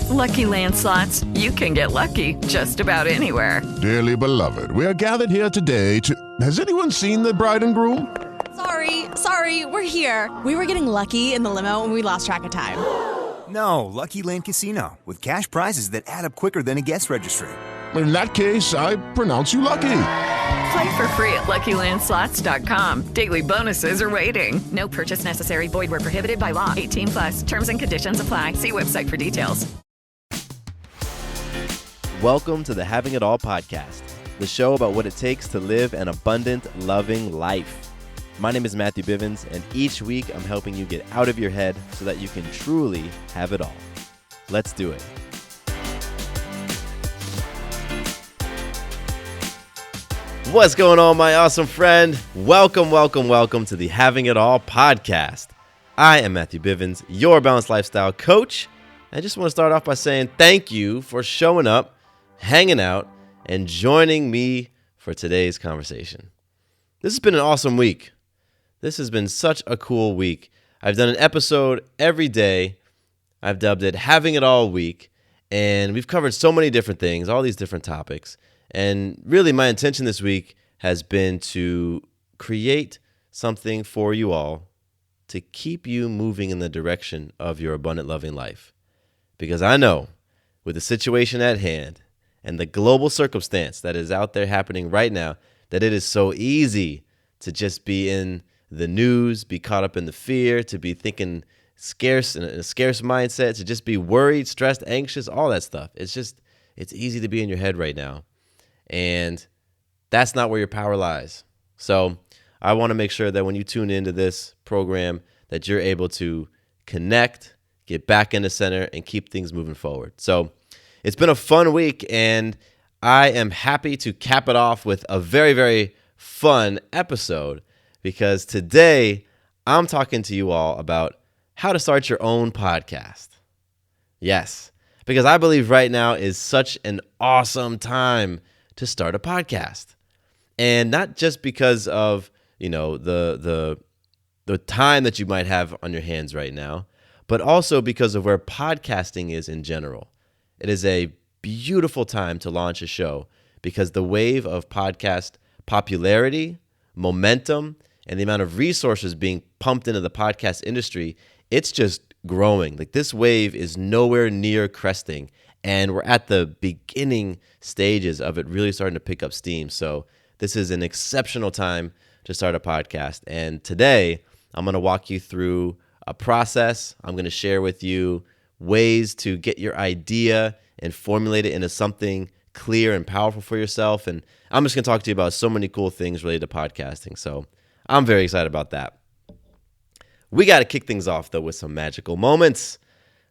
With Lucky Land Slots, you can get lucky just about anywhere. Dearly beloved, we are gathered here today to... Has anyone seen the bride and groom? Sorry, we're here. We were getting lucky in the limo and we lost track of time. No, Lucky Land Casino, with cash prizes that add up quicker than a guest registry. In that case, I pronounce you lucky. Play for free at LuckyLandSlots.com. Daily bonuses are waiting. No purchase necessary. Void where prohibited by law. 18+. Terms and conditions apply. See website for details. Welcome to the Having It All podcast, the show about what it takes to live an abundant, loving life. My name is Matthew Bivens, and each week I'm helping you get out of your head so that you can truly have it all. Let's do it. What's going on, my awesome friend? Welcome to the Having It All podcast. I am Matthew Bivens, your balanced lifestyle coach. I just want to start off by saying thank you for showing up, hanging out, and joining me for today's conversation. This has been an awesome week. This has been such a cool week. I've done an episode every day. I've dubbed it Having It All Week, and we've covered so many different things, all these different topics. And really my intention this week has been to create something for you all to keep you moving in the direction of your abundant, loving life. Because I know with the situation at hand and the global circumstance that is out there happening right now, that it is so easy to just be in the news, be caught up in the fear, to be thinking scarce in a scarce mindset, to just be worried, stressed, anxious, all that stuff. It's easy to be in your head right now. And that's not where your power lies. So I want to make sure that when you tune into this program, that you're able to connect, get back into center, and keep things moving forward. So it's been a fun week, and I am happy to cap it off with a very, very fun episode, because today I'm talking to you all about how to start your own podcast. Yes, because I believe right now is such an awesome time to start a podcast. And not just because of, the time that you might have on your hands right now, but also because of where podcasting is in general. It is a beautiful time to launch a show because the wave of podcast popularity, momentum, and the amount of resources being pumped into the podcast industry, it's just growing. Like, this wave is nowhere near cresting, and we're at the beginning stages of it really starting to pick up steam. So this is an exceptional time to start a podcast. And today I'm going to walk you through a process. I'm going to share with you ways to get your idea and formulate it into something clear and powerful for yourself. And I'm just going to talk to you about so many cool things related to podcasting. So I'm very excited about that. We got to kick things off, though, with some magical moments.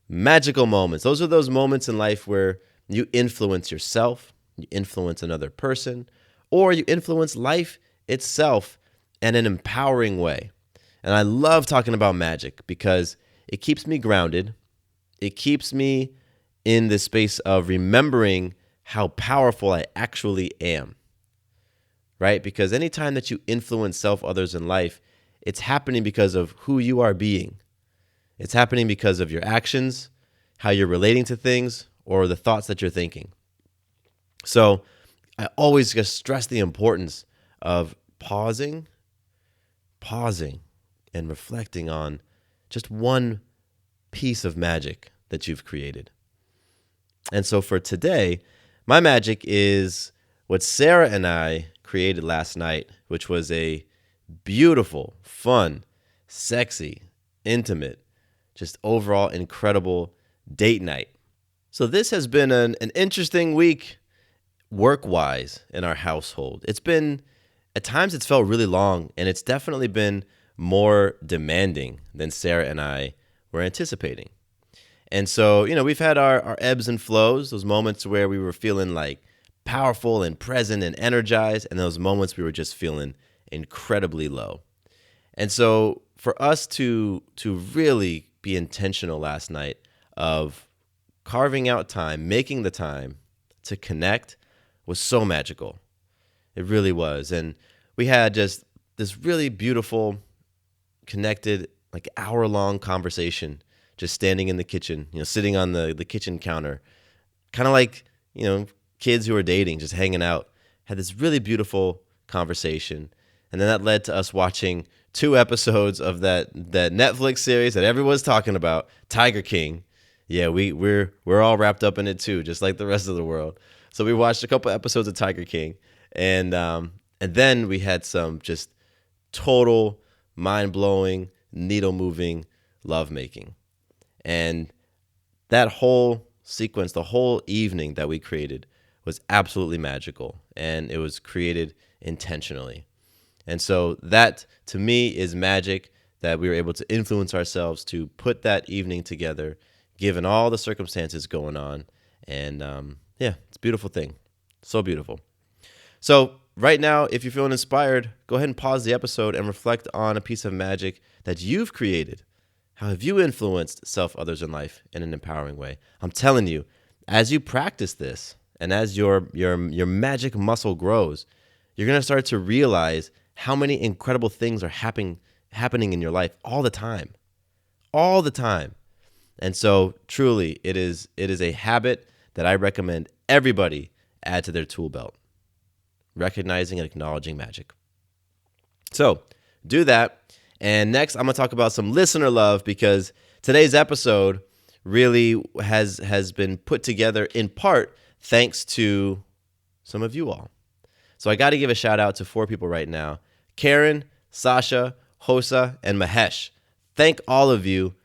Magical moments. Those are those moments in life where you influence yourself, you influence another person, or you influence life itself in an empowering way. And I love talking about magic because it keeps me grounded. It keeps me in the space of remembering how powerful I actually am, right? Because anytime that you influence self, others in life, it's happening because of who you are being. It's happening because of your actions, how you're relating to things, or the thoughts that you're thinking. So I always just stress the importance of pausing, and reflecting on just one piece of magic that you've created. And so for today, my magic is what Sarah and I created last night, which was a beautiful, fun, sexy, intimate, just overall incredible date night. So this has been an interesting week work-wise in our household. At times it's felt really long, and it's definitely been more demanding than Sarah and I were anticipating. And so, we've had our ebbs and flows, those moments where we were feeling like powerful and present and energized, and those moments we were just feeling incredibly low. And so for us to really be intentional last night of carving out time, making the time to connect was so magical. It really was. And we had just this really beautiful, connected, like hour-long conversation just standing in the kitchen, sitting on the kitchen counter, kind of like, kids who are dating, just hanging out, had this really beautiful conversation. And then that led to us watching 2 episodes of that Netflix series that everyone's talking about, Tiger King. Yeah, we're all wrapped up in it too, just like the rest of the world. So we watched a couple episodes of Tiger King, and then we had some just total mind-blowing, needle-moving lovemaking. And that whole sequence, the whole evening that we created was absolutely magical, and it was created intentionally. And so that, to me, is magic, that we were able to influence ourselves to put that evening together, given all the circumstances going on. And it's a beautiful thing. So beautiful. So right now, if you're feeling inspired, go ahead and pause the episode and reflect on a piece of magic that you've created. How have you influenced self, others, in life in an empowering way? I'm telling you, as you practice this and as your magic muscle grows, you're going to start to realize how many incredible things are happening in your life all the time. And so truly, it is a habit that I recommend everybody add to their tool belt. Recognizing and acknowledging magic. So do that. And next, I'm going to talk about some listener love, because today's episode really has been put together in part thanks to some of you all. So I got to give a shout out to 4 people right now: Karen, Sasha, Hosa, and Mahesh. Thank all of you,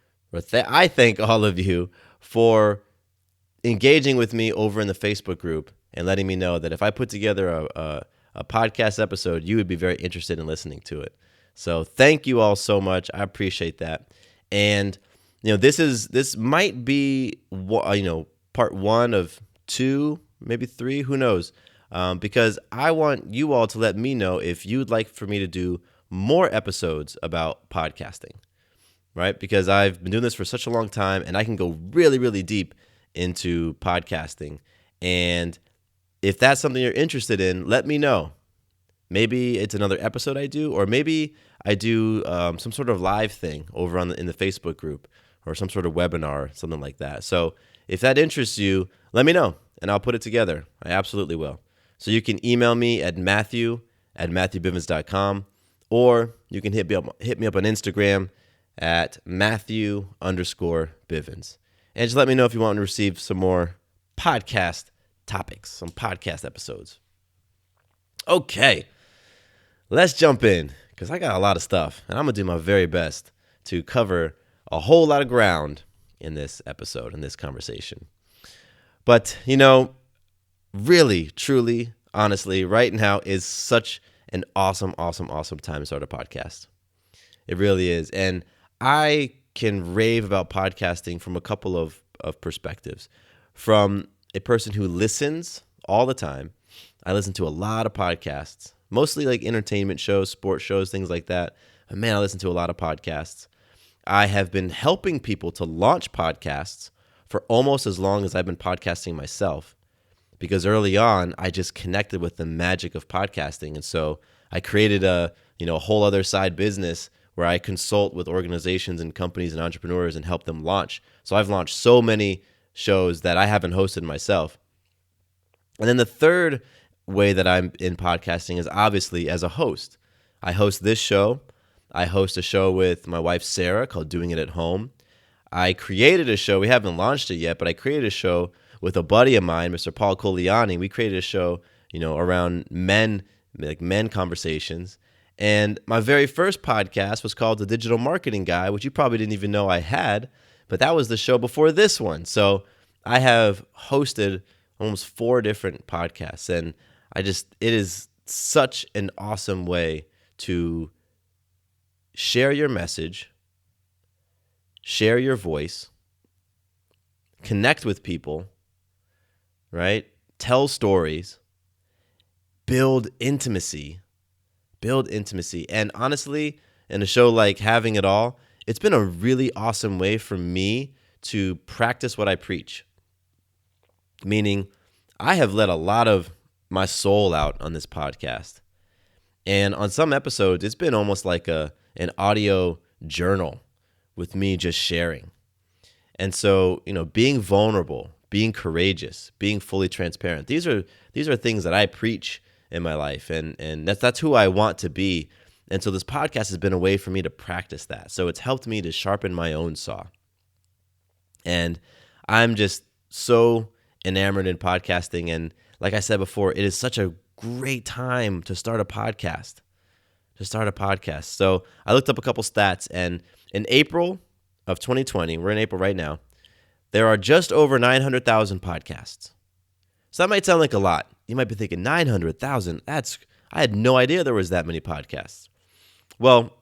I thank all of you for engaging with me over in the Facebook group and letting me know that if I put together a podcast episode, you would be very interested in listening to it. So thank you all so much. I appreciate that. And this might be part 1 of 2, maybe 3, who knows? Because I want you all to let me know if you'd like for me to do more episodes about podcasting, right? Because I've been doing this for such a long time, and I can go really, really deep into podcasting. And if that's something you're interested in, let me know. Maybe it's another episode I do, or maybe I do some sort of live thing over in the Facebook group, or some sort of webinar, something like that. So if that interests you, let me know, and I'll put it together. I absolutely will. So you can email me at matthew@matthewbivens.com, or you can hit me up on Instagram at Matthew_Bivens. And just let me know if you want to receive some more podcast topics, some podcast episodes. Okay, let's jump in, because I got a lot of stuff, and I'm going to do my very best to cover a whole lot of ground in this episode, in this conversation. But, really, truly, honestly, right now is such an awesome time to start a podcast. It really is. And I can rave about podcasting from a couple of perspectives. From a person who listens all the time. I listen to a lot of podcasts, mostly like entertainment shows, sports shows, things like that. But man, I listen to a lot of podcasts. I have been helping people to launch podcasts for almost as long as I've been podcasting myself, because early on, I just connected with the magic of podcasting. And so I created a whole other side business where I consult with organizations and companies and entrepreneurs and help them launch. So I've launched so many shows that I haven't hosted myself. And then the third way that I'm in podcasting is obviously as a host. I host this show. I host a show with my wife, Sarah, called Doing It at Home. I created a show. We haven't launched it yet, but I created a show with a buddy of mine, Mr. Paul Coliani. We created a show, around men conversations. And my very first podcast was called The Digital Marketing Guy, which you probably didn't even know I had, but that was the show before this one. So I have hosted almost 4 different podcasts, and it is such an awesome way to share your message, share your voice, connect with people, right? Tell stories, build intimacy. And honestly, in a show like Having It All, it's been a really awesome way for me to practice what I preach. Meaning, I have let a lot of my soul out on this podcast. And on some episodes, it's been almost like an audio journal with me just sharing. And so, being vulnerable, being courageous, being fully transparent, these are things that I preach in my life, and that's who I want to be. And so this podcast has been a way for me to practice that. So it's helped me to sharpen my own saw. And I'm just so enamored in podcasting. And like I said before, it is such a great time to start a podcast. So I looked up a couple stats, and in April of 2020, we're in April right now, there are just over 900,000 podcasts. So that might sound like a lot. You might be thinking, 900,000? I had no idea there was that many podcasts. Well,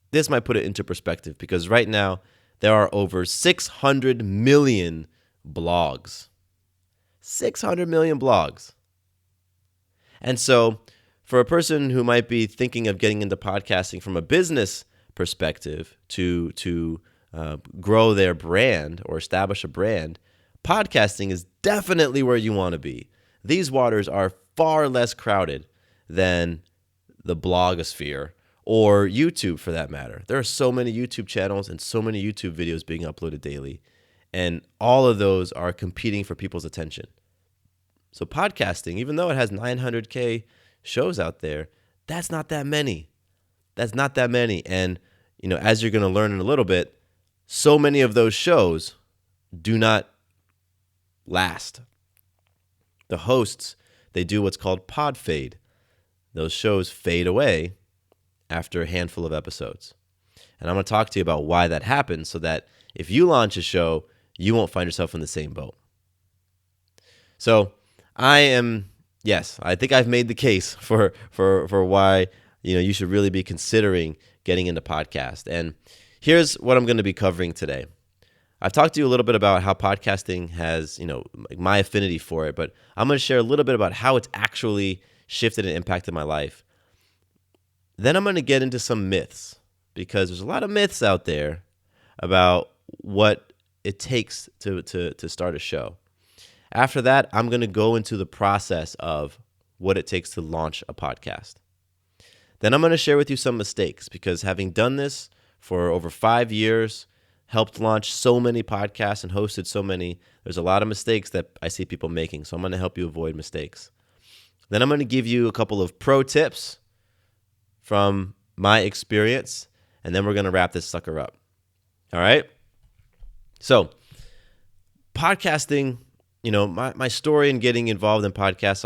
this might put it into perspective, because right now there are over 600 million blogs. 600 million blogs. And so for a person who might be thinking of getting into podcasting from a business perspective to grow their brand or establish a brand, podcasting is definitely where you want to be. These waters are far less crowded than the blogosphere or YouTube, for that matter. There are so many YouTube channels and so many YouTube videos being uploaded daily, and all of those are competing for people's attention. So podcasting, even though it has 900K shows out there, that's not that many. And, as you're going to learn in a little bit, so many of those shows do not last. The hosts, they do what's called pod fade. Those shows fade away after a handful of episodes. And I'm going to talk to you about why that happens, so that if you launch a show, you won't find yourself in the same boat. So I think I've made the case for why you should really be considering getting into podcast. And here's what I'm going to be covering today. I've talked to you a little bit about how podcasting has, my affinity for it, but I'm going to share a little bit about how it's actually shifted and impacted my life. Then I'm going to get into some myths, because there's a lot of myths out there about what it takes to start a show. After that, I'm going to go into the process of what it takes to launch a podcast. Then I'm going to share with you some mistakes, because having done this for over 5 years, helped launch so many podcasts and hosted so many, there's a lot of mistakes that I see people making. So I'm going to help you avoid mistakes. Then I'm going to give you a couple of pro tips from my experience, and then we're going to wrap this sucker up. All right? So podcasting, my story in getting involved in podcasts,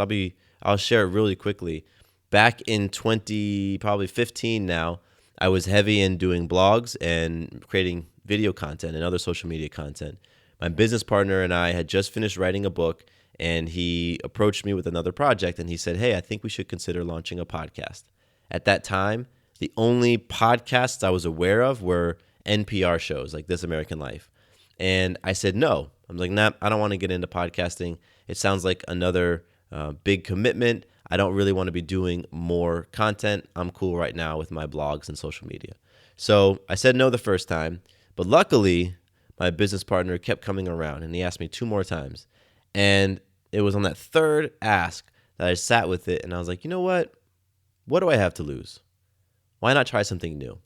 I'll share it really quickly. Back in 2015 now, I was heavy in doing blogs and creating video content and other social media content. My business partner and I had just finished writing a book, and he approached me with another project, and he said, "Hey, I think we should consider launching a podcast." At that time, the only podcasts I was aware of were NPR shows like This American Life. And I said no. I'm like, nah, I don't want to get into podcasting. It sounds like another big commitment. I don't really want to be doing more content. I'm cool right now with my blogs and social media. So I said no the first time, but luckily my business partner kept coming around, and he asked me 2 more times. And it was on that third ask that I sat with it, and I was like, you know what? What do I have to lose? Why not try something new?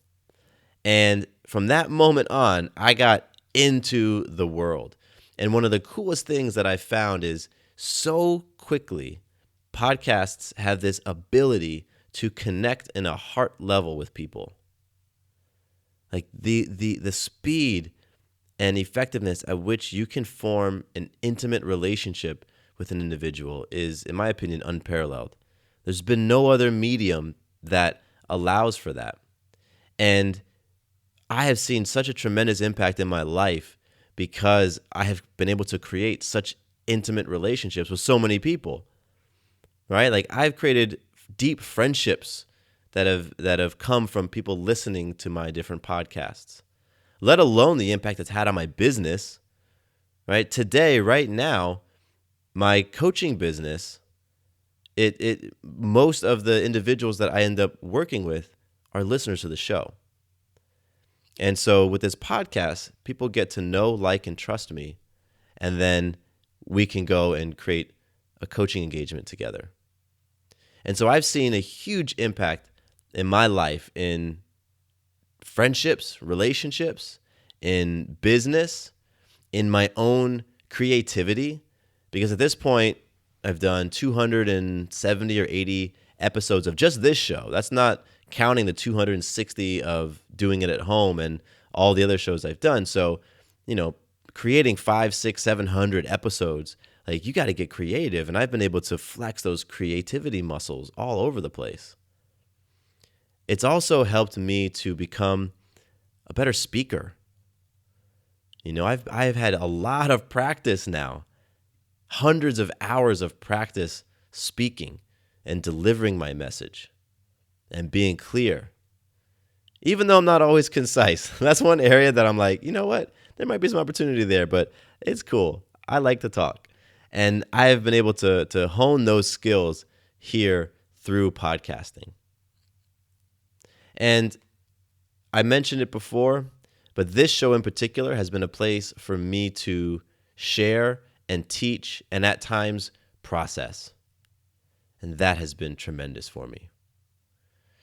And from that moment on, I got into the world. And one of the coolest things that I found is so quickly, podcasts have this ability to connect in a heart level with people. Like the speed and effectiveness at which you can form an intimate relationship with an individual is, in my opinion, unparalleled. There's been no other medium that allows for that. And I have seen such a tremendous impact in my life because I have been able to create such intimate relationships with so many people, right? Like I've created deep friendships that have come from people listening to my different podcasts, let alone the impact it's had on my business, right? Today, right now, my coaching business, most of the individuals that I end up working with are listeners to the show. And so with this podcast, people get to know, like, and trust me, and then we can go and create a coaching engagement together. And so I've seen a huge impact in my life in friendships, relationships, in business, in my own creativity, because at this point, I've done 270 or 80 episodes of just this show. That's not counting the 260 of doing it at home and all the other shows I've done. So, creating 500, 600, 700 episodes, like, you got to get creative. And I've been able to flex those creativity muscles all over the place. It's also helped me to become a better speaker. I've had a lot of practice now, hundreds of hours of practice speaking and delivering my message and being clear. Even though I'm not always concise. That's one area that I'm like, you know what? There might be some opportunity there, but it's cool. I like to talk. And I've been able to hone those skills here through podcasting. And I mentioned it before, but this show in particular has been a place for me to share and teach and at times process. And that has been tremendous for me.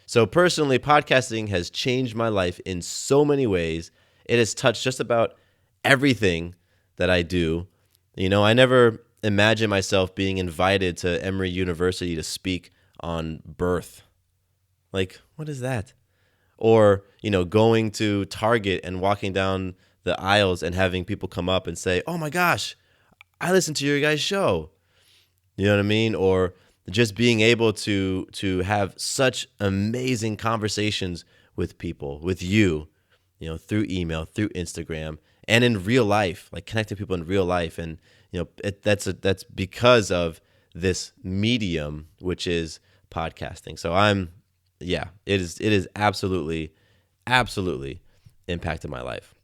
So personally, podcasting has changed my life in so many ways. It has touched just about everything that I do. I never imagined myself being invited to Emory University to speak on birth. Like, what is that? Or, going to Target and walking down the aisles and having people come up and say, oh my gosh, I listened to your guys' show. You know what I mean? Or just being able to have such amazing conversations with people, with you, through email, through Instagram, and in real life, like connecting people in real life. And, that's because of this medium, which is podcasting. So it is absolutely impacted my life.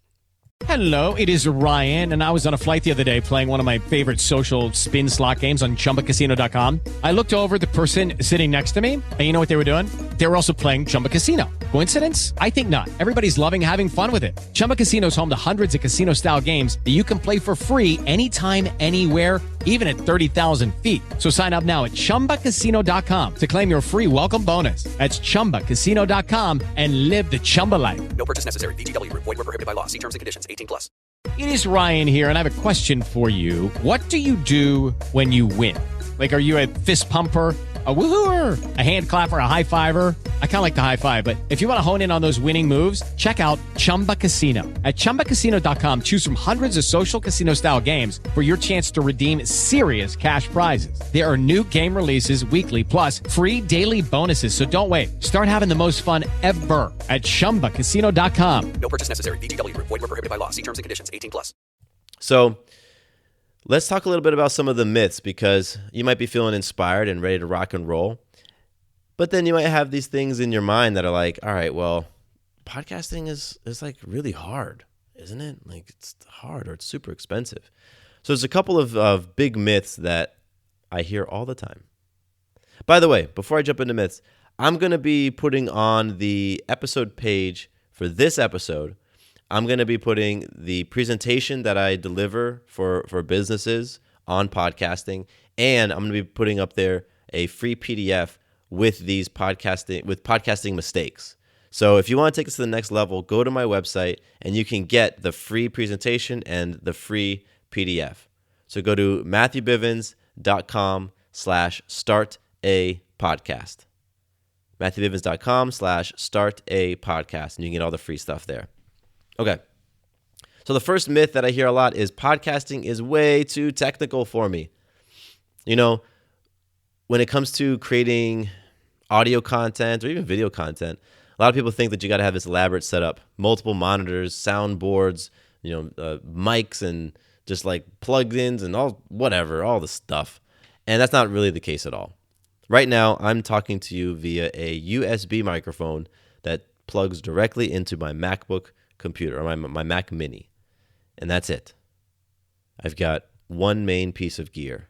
Hello, it is Ryan, and I was on a flight the other day playing one of my favorite social spin slot games on ChumbaCasino.com. I looked over at the person sitting next to me, and you know what they were doing? They were also playing Chumba Casino. Coincidence? I think not. Everybody's loving having fun with it. Chumba Casino is home to hundreds of casino-style games that you can play for free anytime, anywhere, even at 30,000 feet. So sign up now at ChumbaCasino.com to claim your free welcome bonus. That's ChumbaCasino.com and live the Chumba life. No purchase necessary. VGW. Void were prohibited by law. See terms and conditions. 18+. It is Ryan here, and I have a question for you. What do you do when you win? Like, are you a fist pumper, a woohooer, a hand clapper, a high fiver? I kind of like the high five, but if you want to hone in on those winning moves, check out Chumba Casino. At ChumbaCasino.com, choose from hundreds of social casino-style games for your chance to redeem serious cash prizes. There are new game releases weekly, plus free daily bonuses, so don't wait. Start having the most fun ever at ChumbaCasino.com. No purchase necessary. VGW. Void were prohibited by law. See terms and conditions. 18+. So let's talk a little bit about some of the myths, because you might be feeling inspired and ready to rock and roll. But then you might have these things in your mind that are like, all right, well, podcasting is like really hard, isn't it? Like, it's hard, or it's super expensive. So there's a couple of big myths that I hear all the time. By the way, before I jump into myths, I'm going to be putting on the episode page for this episode, I'm going to be putting the presentation that I deliver for businesses on podcasting, and I'm going to be putting up there a free PDF with these podcasting mistakes. So if you want to take this to the next level, go to my website and you can get the free presentation and the free PDF. So go to MatthewBivens.com/startapodcast. MatthewBivens.com/startapodcast, and you can get all the free stuff there. Okay. So the first myth that I hear a lot is podcasting is way too technical for me. When it comes to creating audio content or even video content, a lot of people think that you got to have this elaborate setup, multiple monitors, soundboards, mics, and just like plugins and all the stuff. And that's not really the case at all. Right now, I'm talking to you via a USB microphone that plugs directly into my MacBook computer, or my Mac Mini. And that's it. I've got one main piece of gear.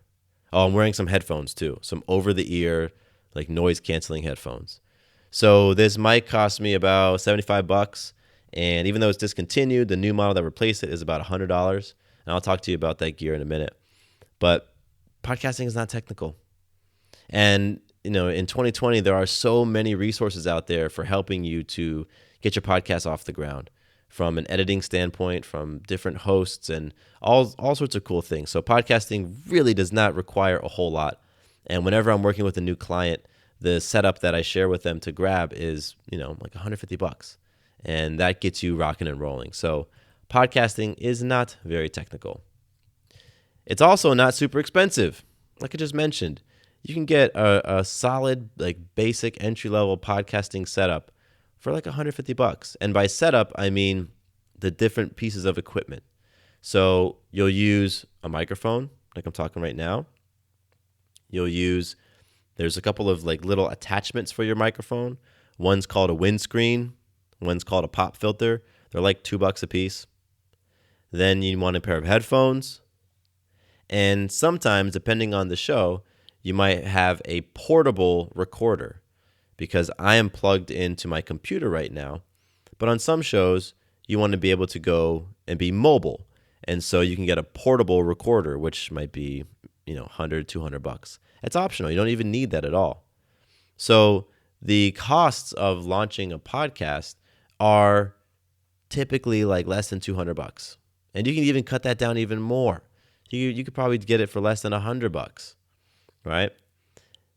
Oh, I'm wearing some headphones too. Some over-the-ear, like noise-canceling headphones. So this mic cost me about $75, and even though it's discontinued, the new model that replaced it is about $100. And I'll talk to you about that gear in a minute. But podcasting is not technical. And, in 2020, there are so many resources out there for helping you to get your podcast off the ground. from an editing standpoint, from different hosts, and all sorts of cool things. So podcasting really does not require a whole lot. And whenever I'm working with a new client, the setup that I share with them to grab is, like $150. And that gets you rocking and rolling. So podcasting is not very technical. It's also not super expensive. Like I just mentioned, you can get a solid, basic entry-level podcasting setup for like $150. And by setup, I mean the different pieces of equipment. So you'll use a microphone, like I'm talking right now. There's a couple of little attachments for your microphone. One's called a windscreen. One's called a pop filter. They're like $2 a piece. Then you want a pair of headphones. And sometimes, depending on the show, you might have a portable recorder, because I am plugged into my computer right now. But on some shows, you want to be able to go and be mobile. And so you can get a portable recorder, which might be, $100, $200. It's optional. You don't even need that at all. So the costs of launching a podcast are typically less than $200. And you can even cut that down even more. You could probably get it for less than $100, right?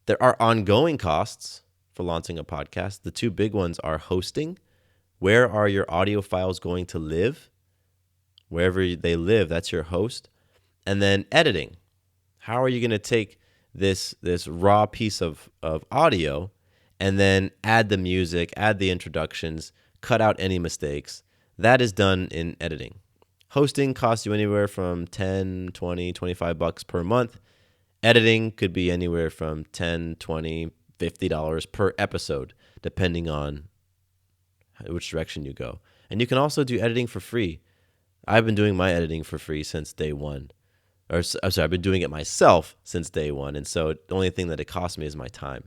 There are ongoing costs for launching a podcast. The two big ones are hosting. Where are your audio files going to live? Wherever they live, that's your host. And then editing. How are you going to take this raw piece of audio and then add the music, add the introductions, cut out any mistakes? That is done in editing. Hosting costs you anywhere from $10, $20, $25 per month. Editing could be anywhere from $10, $20, $50 per episode, depending on which direction you go. And you can also do editing for free. I've been doing my editing for free since day one. I've been doing it myself since day one. And so the only thing that it costs me is my time.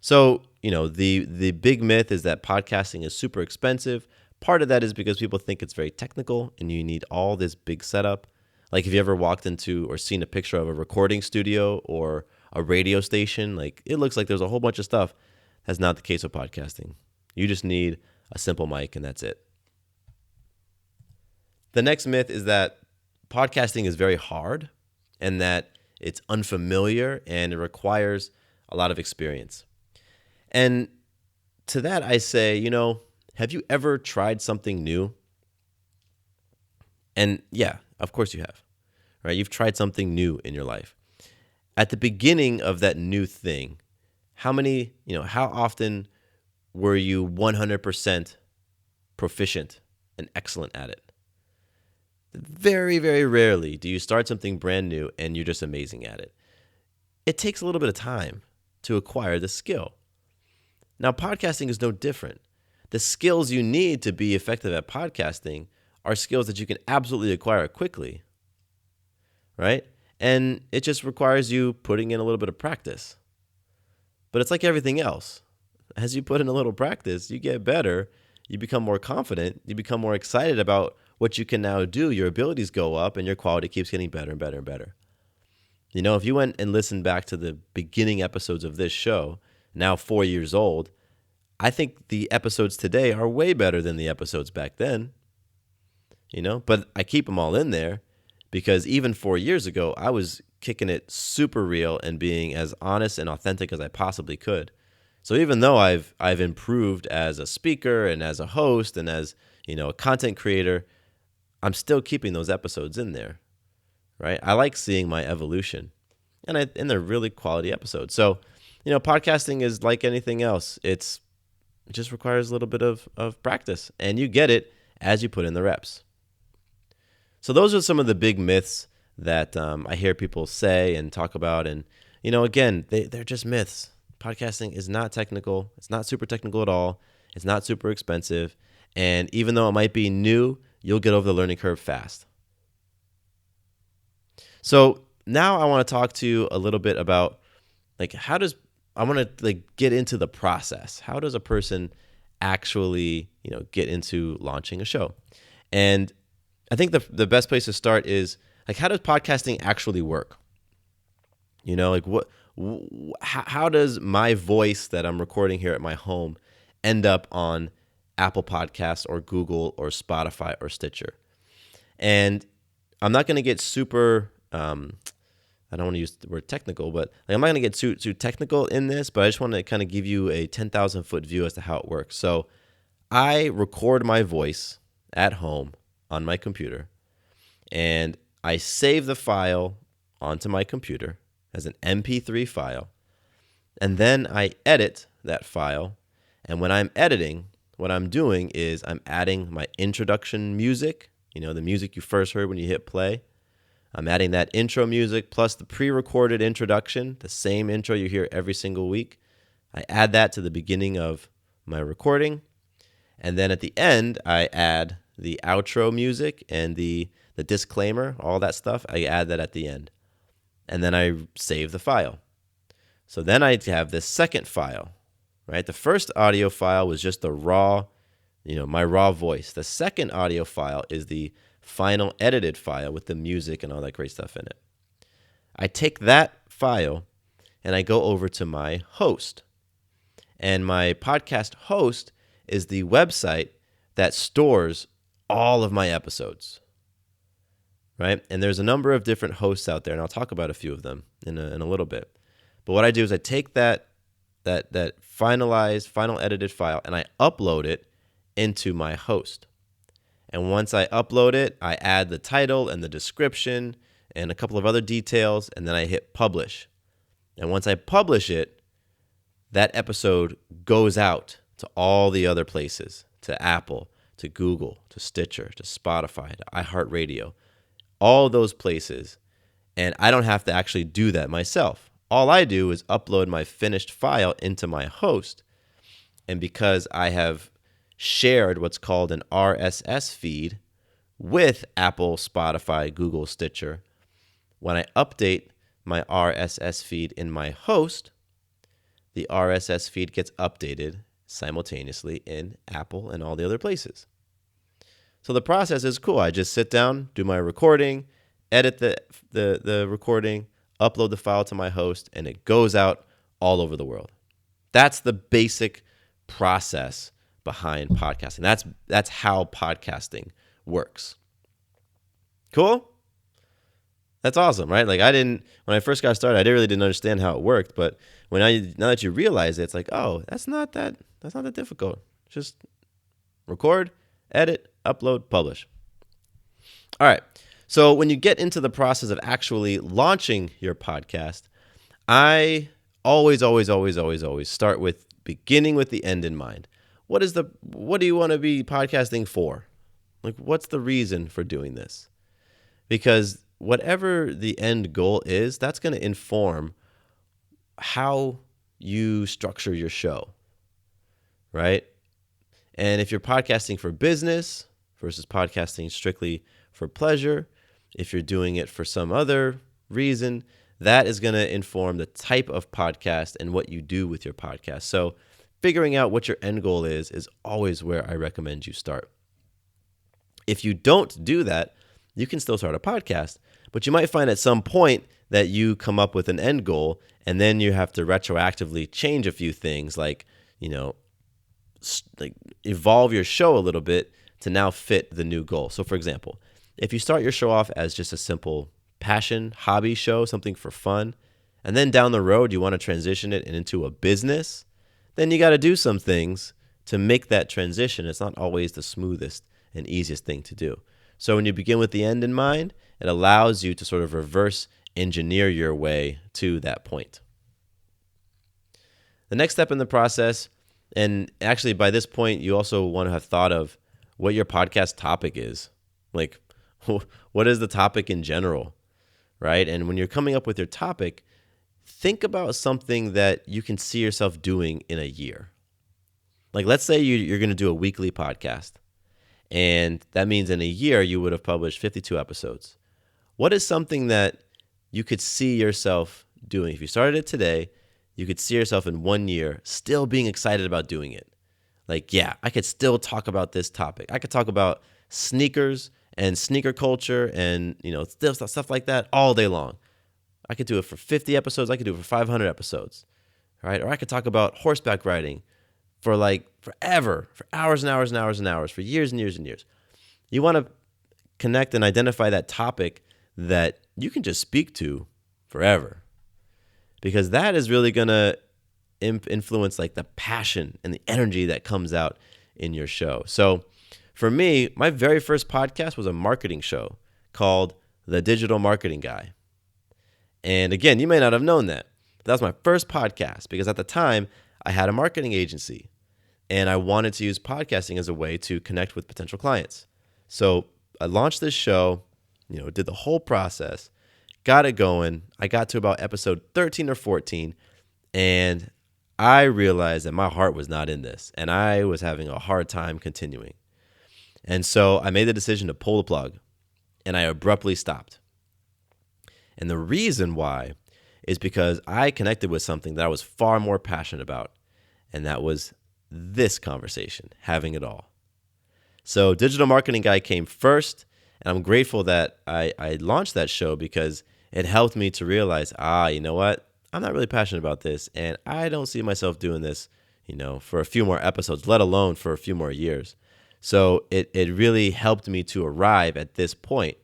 So, the big myth is that podcasting is super expensive. Part of that is because people think it's very technical and you need all this big setup. Like if you ever walked into or seen a picture of a recording studio or a radio station, it looks like there's a whole bunch of stuff. That's not the case with podcasting. You just need a simple mic and that's it. The next myth is that podcasting is very hard and that it's unfamiliar and it requires a lot of experience. And to that I say, have you ever tried something new? And yeah, of course you have, right? You've tried something new in your life. At the beginning of that new thing, how often were you 100% proficient and excellent at it? Very, very rarely do you start something brand new and you're just amazing at it. It takes a little bit of time to acquire the skill. Now, podcasting is no different. The skills you need to be effective at podcasting are skills that you can absolutely acquire quickly, right? And it just requires you putting in a little bit of practice. But it's like everything else. As you put in a little practice, you get better, you become more confident, you become more excited about what you can now do. Your abilities go up and your quality keeps getting better and better and better. If you went and listened back to the beginning episodes of this show, now 4 years old, I think the episodes today are way better than the episodes back then, but I keep them all in there because even 4 years ago, I was kicking it super real and being as honest and authentic as I possibly could. So even though I've improved as a speaker and as a host and as, a content creator, I'm still keeping those episodes in there, right? I like seeing my evolution and they're really quality episodes. So, podcasting is like anything else. It just requires a little bit of practice, and you get it as you put in the reps. So those are some of the big myths that I hear people say and talk about. And, again, they're just myths. Podcasting is not technical. It's not super technical at all. It's not super expensive. And even though it might be new, you'll get over the learning curve fast. So now I want to talk to you a little bit about I want to get into the process. How does a person actually, get into launching a show? And I think the best place to start is how does podcasting actually work? How does my voice that I'm recording here at my home end up on Apple Podcasts or Google or Spotify or Stitcher. And I'm not going to get super, I don't want to use the word technical, but I'm not going to get too technical in this, but I just want to kind of give you a 10,000 foot view as to how it works. So I record my voice at home on my computer, and I save the file onto my computer as an MP3 file, and then I edit that file. And when I'm editing, what I'm doing is I'm adding my introduction music, the music you first heard when you hit play. I'm adding that intro music plus the pre-recorded introduction, the same intro you hear every single week. I add that to the beginning of my recording. And then at the end, I add the outro music and the disclaimer, all that stuff. I add that at the end. And then I save the file. So then I have this second file, right? The first audio file was just the raw, my raw voice. The second audio file is the final edited file with the music and all that great stuff in it. I take that file and I go over to my host. And my podcast host is the website that stores all of my episodes, right? And there's a number of different hosts out there, and I'll talk about a few of them in a little bit. But what I do is I take that finalized, final edited file, and I upload it into my host. And once I upload it, I add the title and the description and a couple of other details, and then I hit publish. And once I publish it, that episode goes out to all the other places, to Apple, to Google, to Stitcher, to Spotify, to iHeartRadio, all those places. And I don't have to actually do that myself. All I do is upload my finished file into my host. And because I have shared what's called an RSS feed with Apple, Spotify, Google, Stitcher, when I update my RSS feed in my host, the RSS feed gets updated simultaneously in Apple and all the other places. So the process is cool. I just sit down, do my recording, edit the recording, upload the file to my host, and it goes out all over the world. That's the basic process behind podcasting. That's how podcasting works. Cool? That's awesome, right? Like when I first got started, I really didn't understand how it worked, but now that you realize it, it's like, oh, that's not that difficult. Just record, edit, upload, publish. All right. So when you get into the process of actually launching your podcast, I always start with beginning with the end in mind. What do you want to be podcasting for? Like, what's the reason for doing this? Because whatever the end goal is, that's going to inform how you structure your show, right? And if you're podcasting for business versus podcasting strictly for pleasure, if you're doing it for some other reason, that is going to inform the type of podcast and what you do with your podcast. So figuring out what your end goal is always where I recommend you start. If you don't do that, you can still start a podcast, but you might find at some point that you come up with an end goal, and then you have to retroactively change a few things, like evolve your show a little bit to now fit the new goal. So for example, if you start your show off as just a simple passion, hobby show, something for fun, and then down the road you want to transition it into a business, then you got to do some things to make that transition. It's not always the smoothest and easiest thing to do. So when you begin with the end in mind, it allows you to sort of reverse engineer your way to that point. The next step in the process, and actually by this point, you also want to have thought of what your podcast topic is. Like, what is the topic in general, right? And when you're coming up with your topic, think about something that you can see yourself doing in a year. Like, let's say you're going to do a weekly podcast, and that means in a year you would have published 52 episodes. What is something that you could see yourself doing? If you started it today, you could see yourself in 1 year still being excited about doing it. Like, yeah, I could still talk about this topic. I could talk about sneakers and sneaker culture and, still stuff like that all day long. I could do it for 50 episodes. I could do it for 500 episodes, right? Or I could talk about horseback riding for like forever, for hours and hours and hours and hours, for years and years and years. You want to connect and identify that topic that you can just speak to forever, because that is really going to influence like the passion and the energy that comes out in your show. So for me, my very first podcast was a marketing show called The Digital Marketing Guy. And again, you may not have known that, but that was my first podcast because at the time I had a marketing agency and I wanted to use podcasting as a way to connect with potential clients. So I launched this show, did the whole process, got it going. I got to about episode 13 or 14, and I realized that my heart was not in this, and I was having a hard time continuing. And so I made the decision to pull the plug, and I abruptly stopped. And the reason why is because I connected with something that I was far more passionate about, and that was this conversation, having it all. So Digital Marketing Guy came first, and I'm grateful that I launched that show because it helped me to realize, you know what? I'm not really passionate about this, and I don't see myself doing this, for a few more episodes, let alone for a few more years. So it really helped me to arrive at this point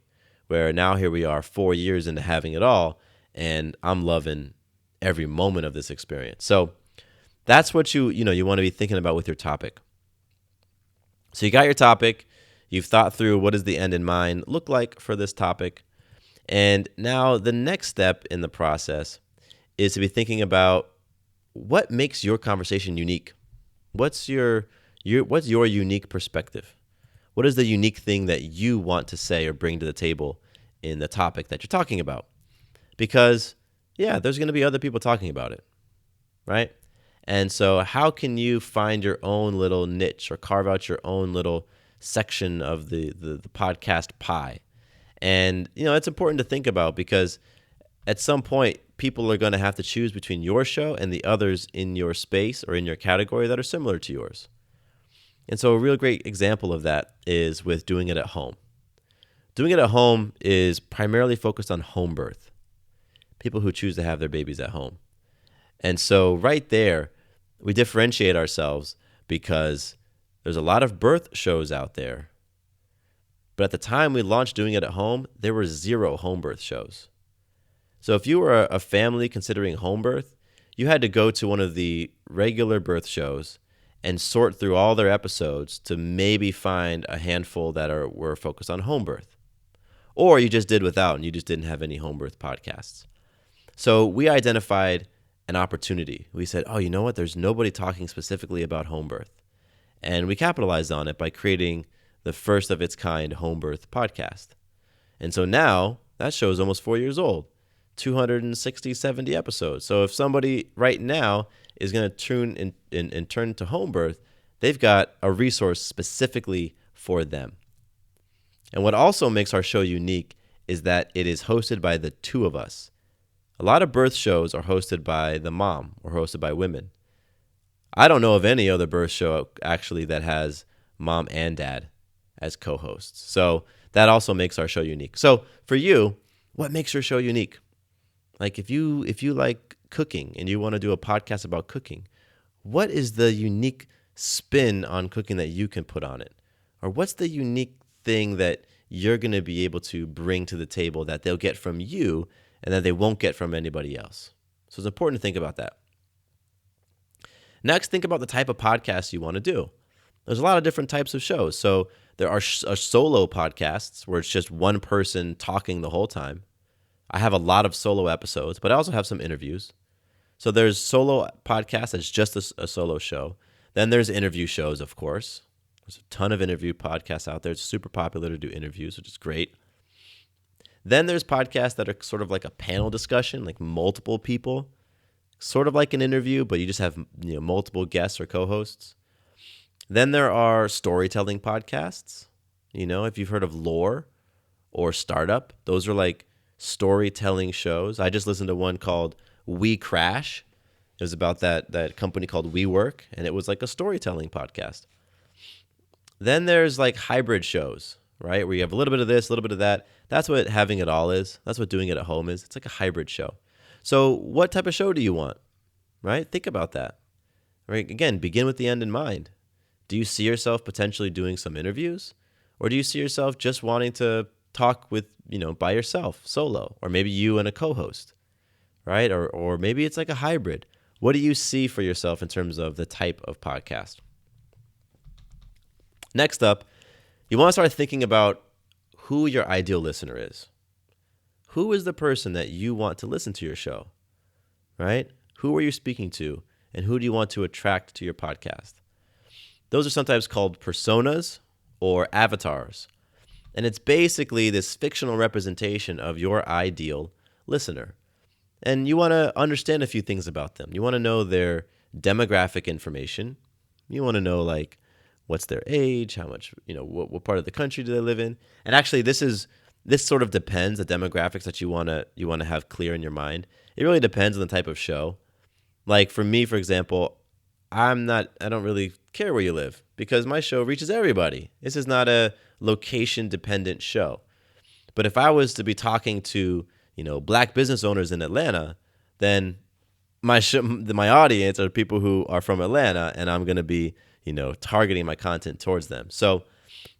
where now here we are 4 years into having it all, and I'm loving every moment of this experience. So that's what you want to be thinking about with your topic. So you got your topic, you've thought through what does the end in mind look like for this topic, and now the next step in the process is to be thinking about what makes your conversation unique. What's your unique perspective? What is the unique thing that you want to say or bring to the table in the topic that you're talking about? Because, there's going to be other people talking about it, right? And so how can you find your own little niche or carve out your own little section of the podcast pie? And, it's important to think about because at some point, people are going to have to choose between your show and the others in your space or in your category that are similar to yours. And so a real great example of that is with Doing It at Home. Doing It at Home is primarily focused on home birth, people who choose to have their babies at home. And so right there, we differentiate ourselves because there's a lot of birth shows out there. But at the time we launched Doing It at Home, there were 0 home birth shows. So if you were a family considering home birth, you had to go to one of the regular birth shows and sort through all their episodes to maybe find a handful that were focused on home birth. Or you just did without and you just didn't have any home birth podcasts. So we identified an opportunity. We said, you know what? There's nobody talking specifically about home birth. And we capitalized on it by creating the first of its kind home birth podcast. And so now that show is almost 4 years old. 260, 70 episodes. So if somebody right now is going to tune and turn to home birth, they've got a resource specifically for them. And what also makes our show unique is that it is hosted by the two of us. A lot of birth shows are hosted by the mom or hosted by women. I don't know of any other birth show actually that has mom and dad as co-hosts. So that also makes our show unique. So for you, what makes your show unique? Like if you like cooking and you want to do a podcast about cooking, what is the unique spin on cooking that you can put on it? Or what's the unique thing that you're going to be able to bring to the table that they'll get from you and that they won't get from anybody else? So it's important to think about that. Next, think about the type of podcast you want to do. There's a lot of different types of shows. So there are solo podcasts where it's just one person talking the whole time. I have a lot of solo episodes, but I also have some interviews. So there's solo podcasts that's just a solo show. Then there's interview shows, of course. There's a ton of interview podcasts out there. It's super popular to do interviews, which is great. Then there's podcasts that are sort of like a panel discussion, like multiple people, sort of like an interview, but you just have multiple guests or co-hosts. Then there are storytelling podcasts. If you've heard of Lore or Startup, those are like storytelling shows. I just listened to one called We Crash. It was about that company called WeWork, and it was like a storytelling podcast. Then there's like hybrid shows, right? Where you have a little bit of this, a little bit of that. That's what Having It All is. That's what Doing It at Home is. It's like a hybrid show. So what type of show do you want, right? Think about that. Right? Again, begin with the end in mind. Do you see yourself potentially doing some interviews? Or do you see yourself just wanting to talk with, by yourself, solo, or maybe you and a co-host, right? Or maybe it's like a hybrid. What do you see for yourself in terms of the type of podcast? Next up, you want to start thinking about who your ideal listener is. Who is the person that you want to listen to your show, right? Who are you speaking to, and who do you want to attract to your podcast? Those are sometimes called personas or avatars. And it's basically this fictional representation of your ideal listener. And you want to understand a few things about them. You want to know their demographic information. You want to know, like, what's their age, how much, what part of the country do they live in. And actually, this sort of depends, the demographics that you want to have clear in your mind. It really depends on the type of show. Like for me, for example, I don't really care where you live because my show reaches everybody. This is not a location dependent show. But if I was to be talking to, black business owners in Atlanta, then my audience are people who are from Atlanta, and I'm going to be, targeting my content towards them. So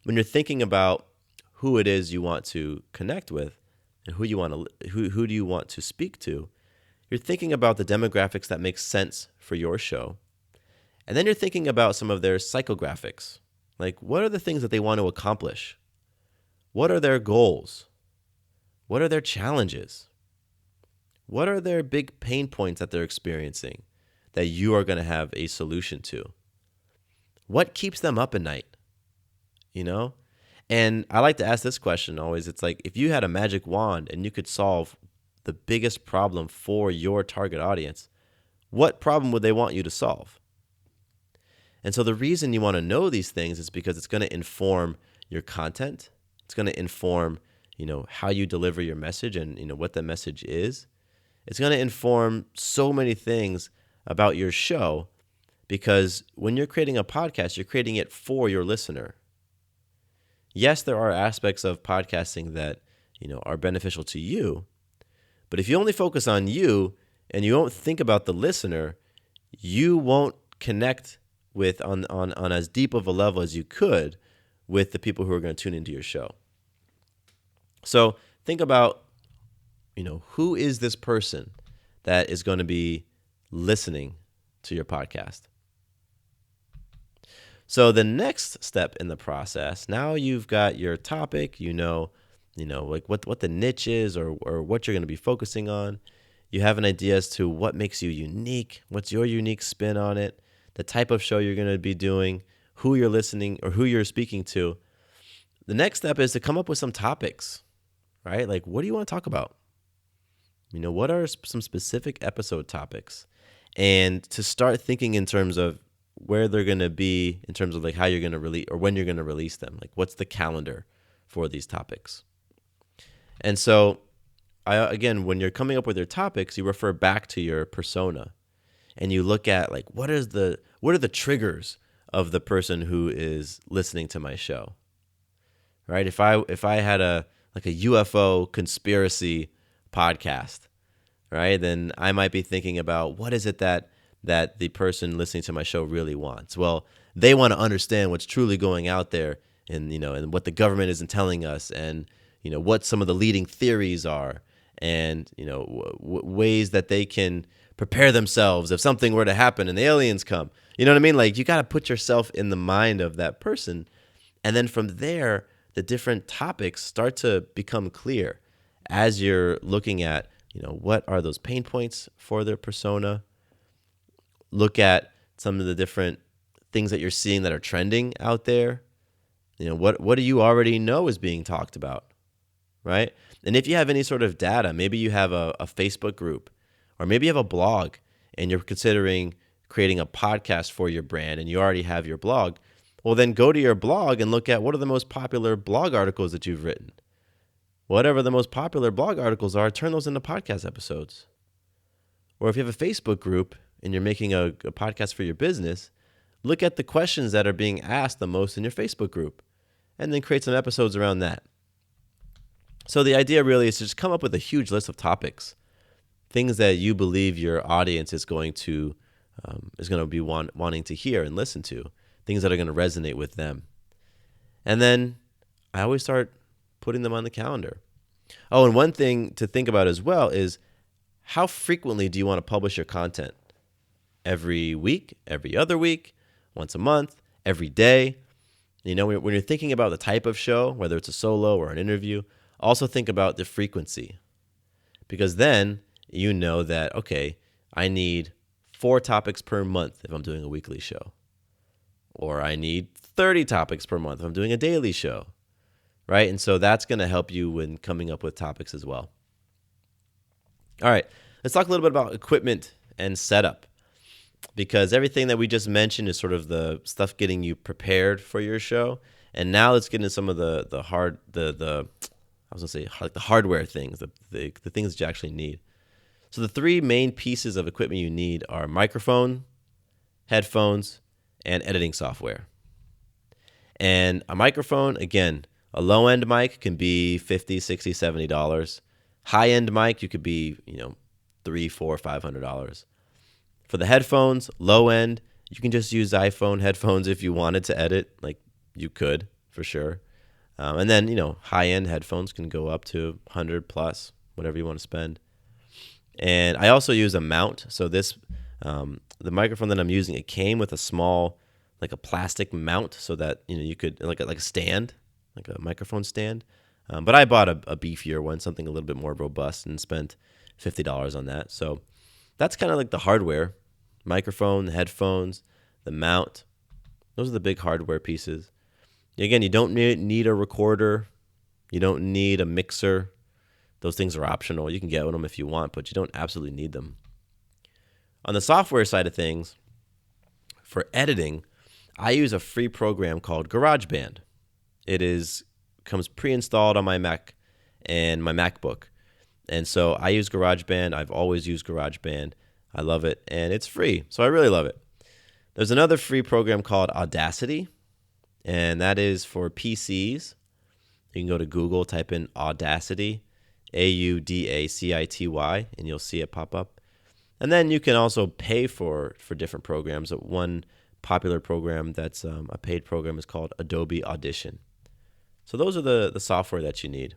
when you're thinking about who it is you want to connect with and who do you want to speak to, you're thinking about the demographics that make sense for your show. And then you're thinking about some of their psychographics. Like, what are the things that they want to accomplish? What are their goals? What are their challenges? What are their big pain points that they're experiencing that you are going to have a solution to? What keeps them up at night? And I like to ask this question always. It's like, if you had a magic wand and you could solve the biggest problem for your target audience, what problem would they want you to solve? And so the reason you want to know these things is because it's going to inform your content. It's going to inform, how you deliver your message and, what the message is. It's going to inform so many things about your show, because when you're creating a podcast, you're creating it for your listener. Yes, there are aspects of podcasting that, are beneficial to you. But if you only focus on you and you don't think about the listener, you won't connect with on as deep of a level as you could with the people who are going to tune into your show. So think about, who is this person that is going to be listening to your podcast? So the next step in the process, now you've got your topic, like what the niche is or what you're going to be focusing on. You have an idea as to what makes you unique, what's your unique spin on it, the type of show you're going to be doing, who you're listening or who you're speaking to. The next step is to come up with some topics, right? Like, what do you want to talk about? What are some specific episode topics? And to start thinking in terms of where they're going to be, in terms of like how you're going to release or when you're going to release them. Like, what's the calendar for these topics? And so, again, when you're coming up with your topics, you refer back to your persona. And you look at like what are the triggers of the person who is listening to my show, right? If I had a UFO conspiracy podcast, right, then I might be thinking about what is it that the person listening to my show really wants. Well, they want to understand what's truly going out there, and and what the government isn't telling us, and what some of the leading theories are, and ways that they can prepare themselves if something were to happen and the aliens come. You know what I mean? Like, you got to put yourself in the mind of that person. And then from there, the different topics start to become clear as you're looking at, what are those pain points for their persona? Look at some of the different things that you're seeing that are trending out there. What do you already know is being talked about, right? And if you have any sort of data, maybe you have a Facebook group, or maybe you have a blog and you're considering creating a podcast for your brand and you already have your blog. Well, then go to your blog and look at what are the most popular blog articles that you've written. Whatever the most popular blog articles are, turn those into podcast episodes. Or if you have a Facebook group and you're making a podcast for your business, look at the questions that are being asked the most in your Facebook group and then create some episodes around that. So the idea really is to just come up with a huge list of topics, things that you believe your audience is going to is going to be wanting to hear and listen to, things that are going to resonate with them. And then I always start putting them on the calendar. Oh, and one thing to think about as well is how frequently do you want to publish your content? Every week, every other week, once a month, every day? You know, when you're thinking about the type of show, whether it's a solo or an interview, also think about the frequency. Because then you know that, okay, I need 4 topics per month if I'm doing a weekly show. Or I need 30 topics per month if I'm doing a daily show, right? And so that's going to help you when coming up with topics as well. All right, let's talk a little bit about equipment and setup, because everything that we just mentioned is sort of the stuff getting you prepared for your show. And now let's get into some of the hardware things, the things that you actually need. So the 3 main pieces of equipment you need are microphone, headphones, and editing software. And a microphone, again, a low-end mic can be $50, $60, $70. High-end mic, you could be, $300, $400, $500. For the headphones, low-end, you can just use iPhone headphones if you wanted to edit. Like, you could, for sure. And then, high-end headphones can go up to 100 plus, whatever you want to spend. And I also use a mount. So this, the microphone that I'm using, it came with a small, like a plastic mount, so that you could like a stand, like a microphone stand. But I bought a beefier one, something a little bit more robust, and spent $50 on that. So that's kind of like the hardware: microphone, the headphones, the mount. Those are the big hardware pieces. Again, you don't need a recorder. You don't need a mixer. Those things are optional. You can get them if you want, but you don't absolutely need them. On the software side of things, for editing, I use a free program called GarageBand. It comes pre-installed on my Mac and my MacBook. And so I use GarageBand. I've always used GarageBand. I love it, and it's free, so I really love it. There's another free program called Audacity, and that is for PCs. You can go to Google, type in Audacity, Audacity, and you'll see it pop up. And then you can also pay for different programs. One popular program that's a paid program is called Adobe Audition. So those are the software that you need.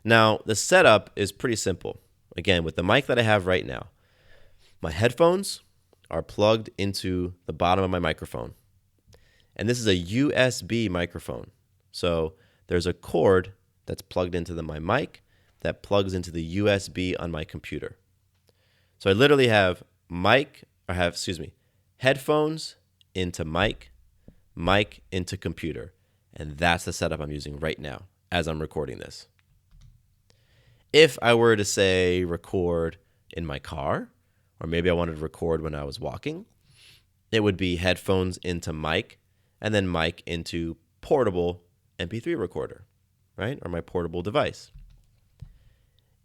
Now, the setup is pretty simple. Again, with the mic that I have right now, my headphones are plugged into the bottom of my microphone. And this is a USB microphone. So there's a cord that's plugged into my mic that plugs into the USB on my computer. So I literally have headphones into mic into computer. And that's the setup I'm using right now as I'm recording this. If I were to say record in my car, or maybe I wanted to record when I was walking, it would be headphones into mic, and then mic into portable MP3 recorder, right? Or my portable device.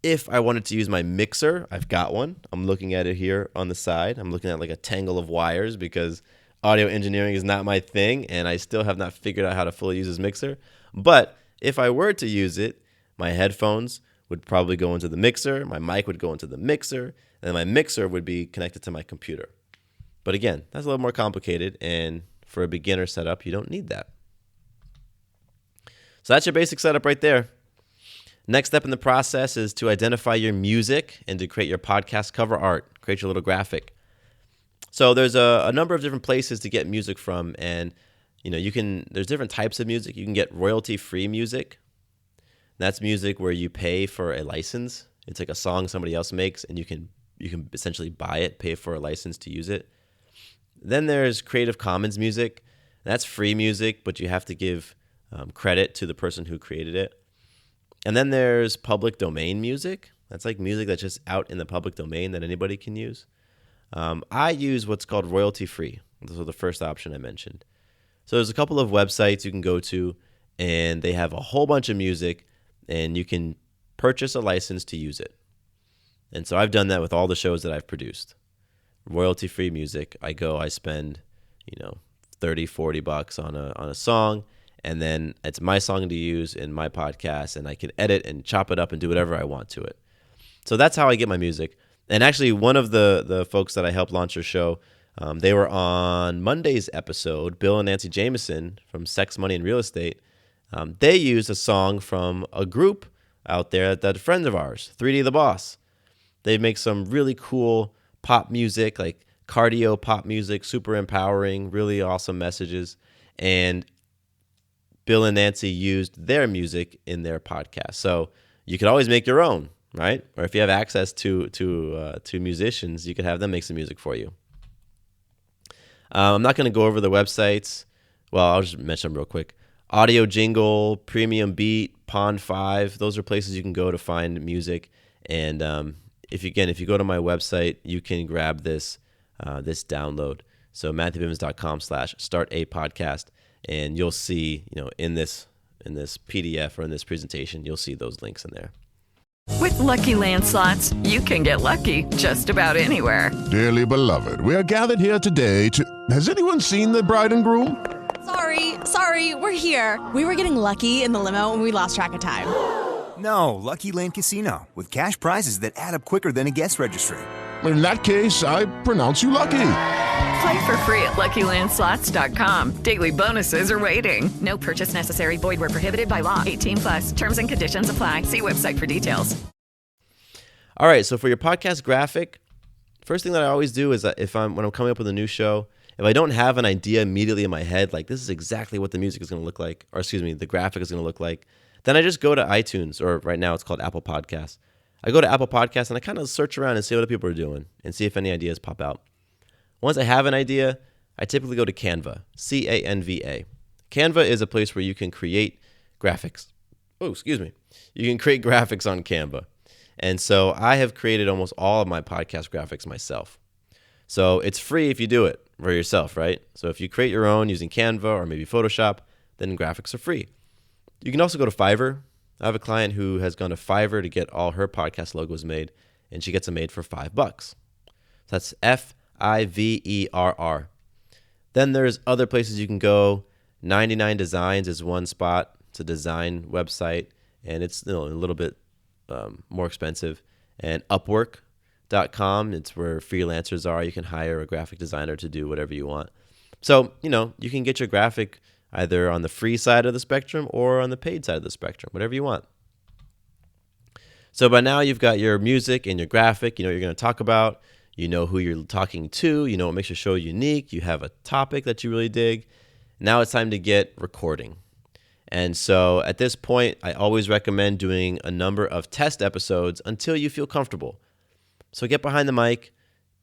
If I wanted to use my mixer, I've got one. I'm looking at it here on the side. I'm looking at like a tangle of wires because audio engineering is not my thing, and I still have not figured out how to fully use this mixer. But if I were to use it, my headphones would probably go into the mixer, my mic would go into the mixer, and then my mixer would be connected to my computer. But again, that's a little more complicated, and for a beginner setup, you don't need that. So that's your basic setup right there. Next step in the process is to identify your music and to create your podcast cover art, create your little graphic. So there's a number of different places to get music from, and there's different types of music. You can get royalty-free music. That's music where you pay for a license. It's like a song somebody else makes, and you can essentially buy it, pay for a license to use it. Then there's Creative Commons music. That's free music, but you have to give credit to the person who created it. And then there's public domain music. That's like music that's just out in the public domain that anybody can use. I use what's called royalty-free. This was the first option I mentioned. So there's a couple of websites you can go to, and they have a whole bunch of music, and you can purchase a license to use it. And so I've done that with all the shows that I've produced. Royalty-free music. I spend, $30-$40 on a song, and then it's my song to use in my podcast, and I can edit and chop it up and do whatever I want to it. So that's how I get my music. And actually, one of the folks that I helped launch her show, they were on Monday's episode, Bill and Nancy Jameson from Sex, Money, and Real Estate. They used a song from a group out there that are friends of ours, 3D The Boss. They make some really cool pop music, like cardio pop music, super empowering, really awesome messages. And Bill and Nancy used their music in their podcast. So you could always make your own, right? Or if you have access to musicians, you could have them make some music for you. I'm not going to go over the websites. Well, I'll just mention them real quick. Audio Jingle, Premium Beat, Pond 5. Those are places you can go to find music. And if you go to my website, you can grab this download. So MatthewBivens.com/startapodcast, and you'll see, in this PDF or in this presentation, you'll see those links in there. With Lucky Land Slots, you can get lucky just about anywhere. Dearly beloved, we are gathered here today to... Has anyone seen the bride and groom? Sorry, we're here. We were getting lucky in the limo and we lost track of time. No, Lucky Land Casino, with cash prizes that add up quicker than a guest registry. In that case, I pronounce you lucky. Play for free at LuckyLandSlots.com. Daily bonuses are waiting. No purchase necessary. Void where prohibited by law. 18+. Terms and conditions apply. See website for details. All right, so for your podcast graphic, first thing that I always do is that when I'm coming up with a new show, if I don't have an idea immediately in my head, like this is exactly what the music is going to look like, or the graphic is going to look like, then I just go to iTunes, or right now it's called Apple Podcasts. I go to Apple Podcasts and I kind of search around and see what other people are doing and see if any ideas pop out. Once I have an idea, I typically go to Canva, Canva. Canva is a place where you can create graphics. You can create graphics on Canva. And so I have created almost all of my podcast graphics myself. So it's free if you do it for yourself, right? So if you create your own using Canva or maybe Photoshop, then graphics are free. You can also go to Fiverr. I have a client who has gone to Fiverr to get all her podcast logos made, and she gets them made for $5. So that's Fiverr. Then there's other places you can go. 99 Designs is one spot. It's a design website, and it's a little bit more expensive. And Upwork.com, it's where freelancers are. You can hire a graphic designer to do whatever you want. So, you can get your graphic either on the free side of the spectrum or on the paid side of the spectrum, whatever you want. So by now you've got your music and your graphic, you're going to talk about, who you're talking to, what makes your show unique, you have a topic that you really dig. Now it's time to get recording. And so at this point, I always recommend doing a number of test episodes until you feel comfortable. So get behind the mic,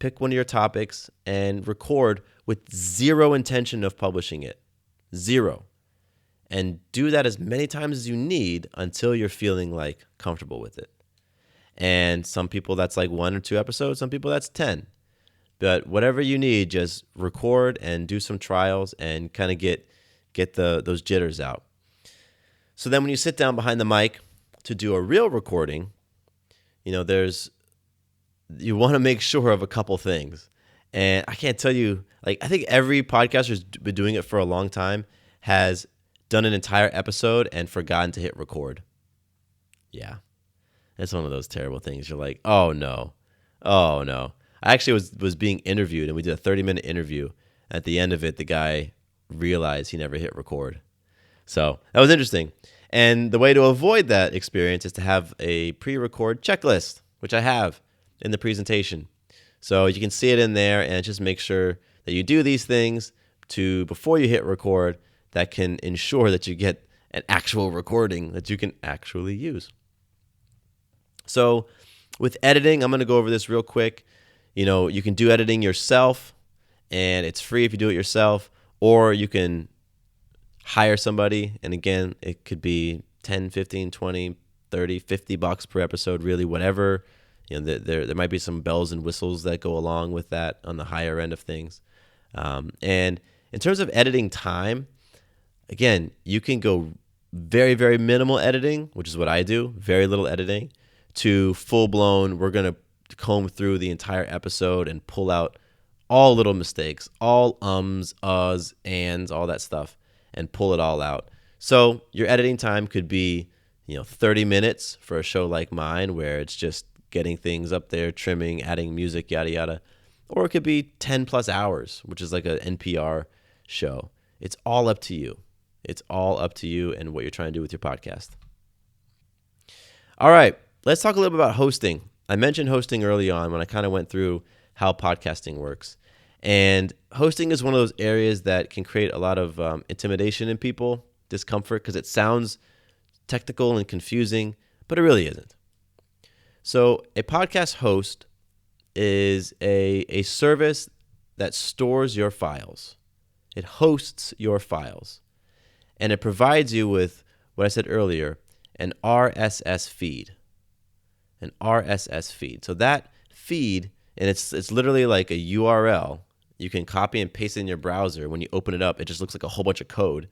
pick one of your topics, and record with zero intention of publishing it. Zero. And do that as many times as you need until you're feeling comfortable with it. And some people that's 1 or 2 episodes, some people that's 10. But whatever you need, just record and do some trials and kind of get those jitters out. So then when you sit down behind the mic to do a real recording, you want to make sure of a couple things. And I can't tell you, I think every podcaster who's been doing it for a long time has done an entire episode and forgotten to hit record. Yeah. It's one of those terrible things. You're like, oh no. I actually was being interviewed, and we did a 30-minute interview. At the end of it, the guy realized he never hit record. So that was interesting. And the way to avoid that experience is to have a pre-record checklist, which I have in the presentation. So you can see it in there, and just make sure that you do these things before you hit record that can ensure that you get an actual recording that you can actually use. So with editing, I'm going to go over this real quick. You can do editing yourself, and it's free if you do it yourself, or you can hire somebody. And again, it could be 10, 15, 20, 30, $50 per episode, really, whatever. There might be some bells and whistles that go along with that on the higher end of things. And in terms of editing time, again, you can go very, very minimal editing, which is what I do, very little editing, to full-blown, we're going to comb through the entire episode and pull out all little mistakes, all ums, uhs, ands, all that stuff, and pull it all out. So your editing time could be 30 minutes for a show like mine, where it's just getting things up there, trimming, adding music, yada, yada. Or it could be 10 plus hours, which is like an NPR show. It's all up to you. It's all up to you and what you're trying to do with your podcast. All right, let's talk a little bit about hosting. I mentioned hosting early on when I kind of went through how podcasting works. And hosting is one of those areas that can create a lot of intimidation in people, discomfort, because it sounds technical and confusing, but it really isn't. So a podcast host is a service that stores your files. It hosts your files. And it provides you with what I said earlier, an RSS feed. An RSS feed. So that feed, and it's literally like a URL. You can copy and paste it in your browser. When you open it up, it just looks like a whole bunch of code.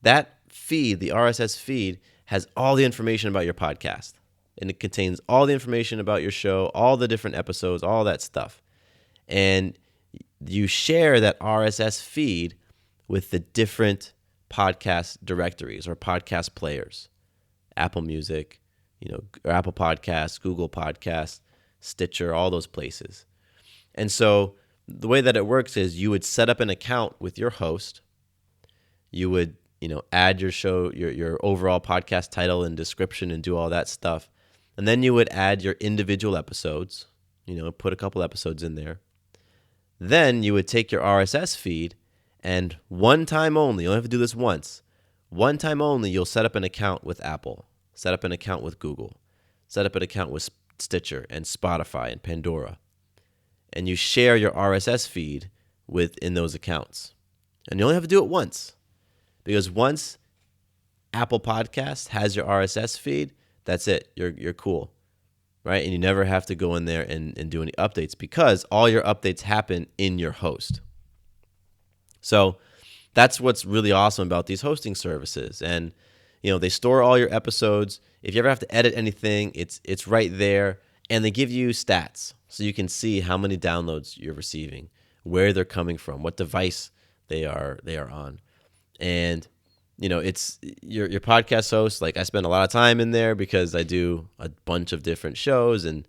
That feed, the RSS feed, has all the information about your podcast. And it contains all the information about your show, all the different episodes, all that stuff. And you share that RSS feed with the different podcast directories or podcast players. Apple Music, or Apple Podcasts, Google Podcasts, Stitcher, all those places. And so the way that it works is you would set up an account with your host. You would, add your show, your overall podcast title and description and do all that stuff. And then you would add your individual episodes, put a couple episodes in there. Then you would take your RSS feed and one time only, you only have to do this once. One time only, you'll set up an account with Apple, set up an account with Google, set up an account with Stitcher and Spotify and Pandora. And you share your RSS feed within those accounts. And you only have to do it once. Because once Apple Podcasts has your RSS feed, that's it. You're cool, right? And you never have to go in there and do any updates because all your updates happen in your host. So that's what's really awesome about these hosting services. And, they store all your episodes. If you ever have to edit anything, it's right there. And they give you stats so you can see how many downloads you're receiving, where they're coming from, what device they are on. And it's your podcast host. Like I spend a lot of time in there because I do a bunch of different shows. And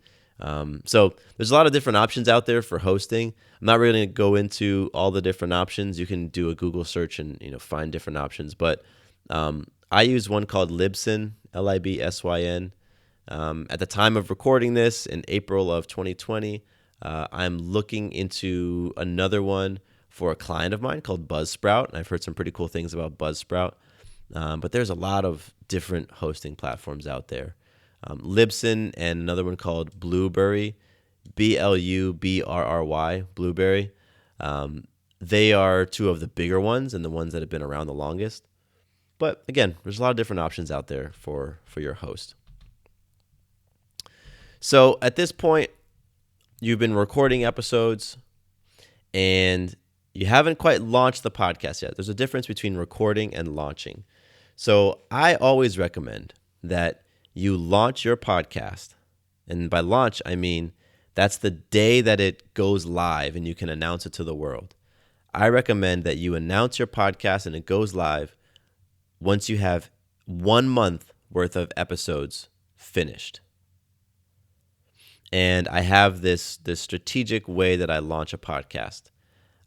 so there's a lot of different options out there for hosting. I'm not really going to go into all the different options. You can do a Google search and, find different options. But I use one called Libsyn, Libsyn. At the time of recording this in April of 2020, I'm looking into another one for a client of mine called Buzzsprout. And I've heard some pretty cool things about Buzzsprout. But there's a lot of different hosting platforms out there. Libsyn and another one called Blubrry, Blubrry, Blubrry. They are two of the bigger ones and the ones that have been around the longest. But again, there's a lot of different options out there for your host. So at this point, you've been recording episodes and you haven't quite launched the podcast yet. There's a difference between recording and launching. So I always recommend that you launch your podcast. And by launch, I mean that's the day that it goes live and you can announce it to the world. I recommend that you announce your podcast and it goes live once you have 1 month worth of episodes finished. And I have this strategic way that I launch a podcast.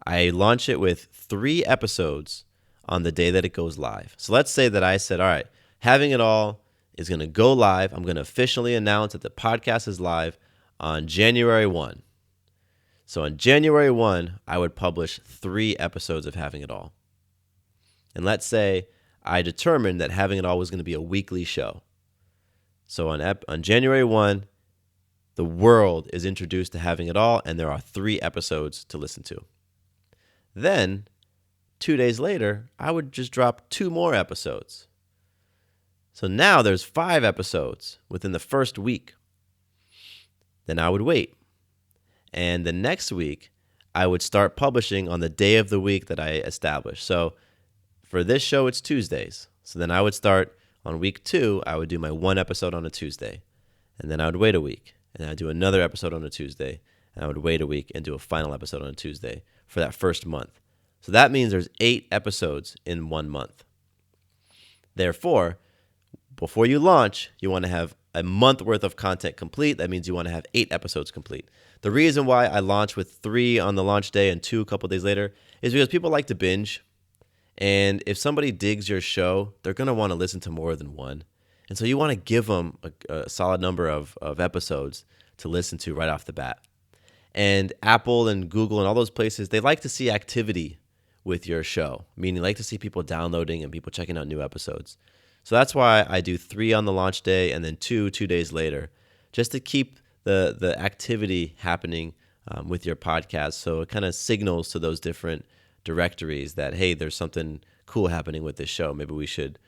I launch it with 3 episodes on the day that it goes live. So let's say that I said, all right, Having It All is going to go live. I'm going to officially announce that the podcast is live on January 1. So on January 1, I would publish 3 episodes of Having It All. And let's say I determined that Having It All was going to be a weekly show. So on January 1, the world is introduced to Having It All, and there are 3 episodes to listen to. Then, 2 days later, I would just drop 2 more episodes. So now there's 5 episodes within the first week. Then I would wait. And the next week, I would start publishing on the day of the week that I established. So for this show, it's Tuesdays. So then I would start on week 2, I would do my 1 episode on a Tuesday. And then I would wait a week. And then I'd do another episode on a Tuesday. And I would wait a week and do a final episode on a Tuesday for that first month. So that means there's 8 episodes in 1 month. Therefore, before you launch, you want to have a month worth of content complete, that means you want to have 8 episodes complete. The reason why I launch with 3 on the launch day and 2 a couple days later is because people like to binge. And if somebody digs your show, they're going to want to listen to more than one. And so you want to give them a solid number of episodes to listen to right off the bat. And Apple and Google and all those places, they like to see activity with your show, meaning like to see people downloading and people checking out new episodes. So that's why I do 3 on the launch day and then 2 days later, just to keep the activity happening with your podcast. So it kind of signals to those different directories that, hey, there's something cool happening with this show. Maybe we should,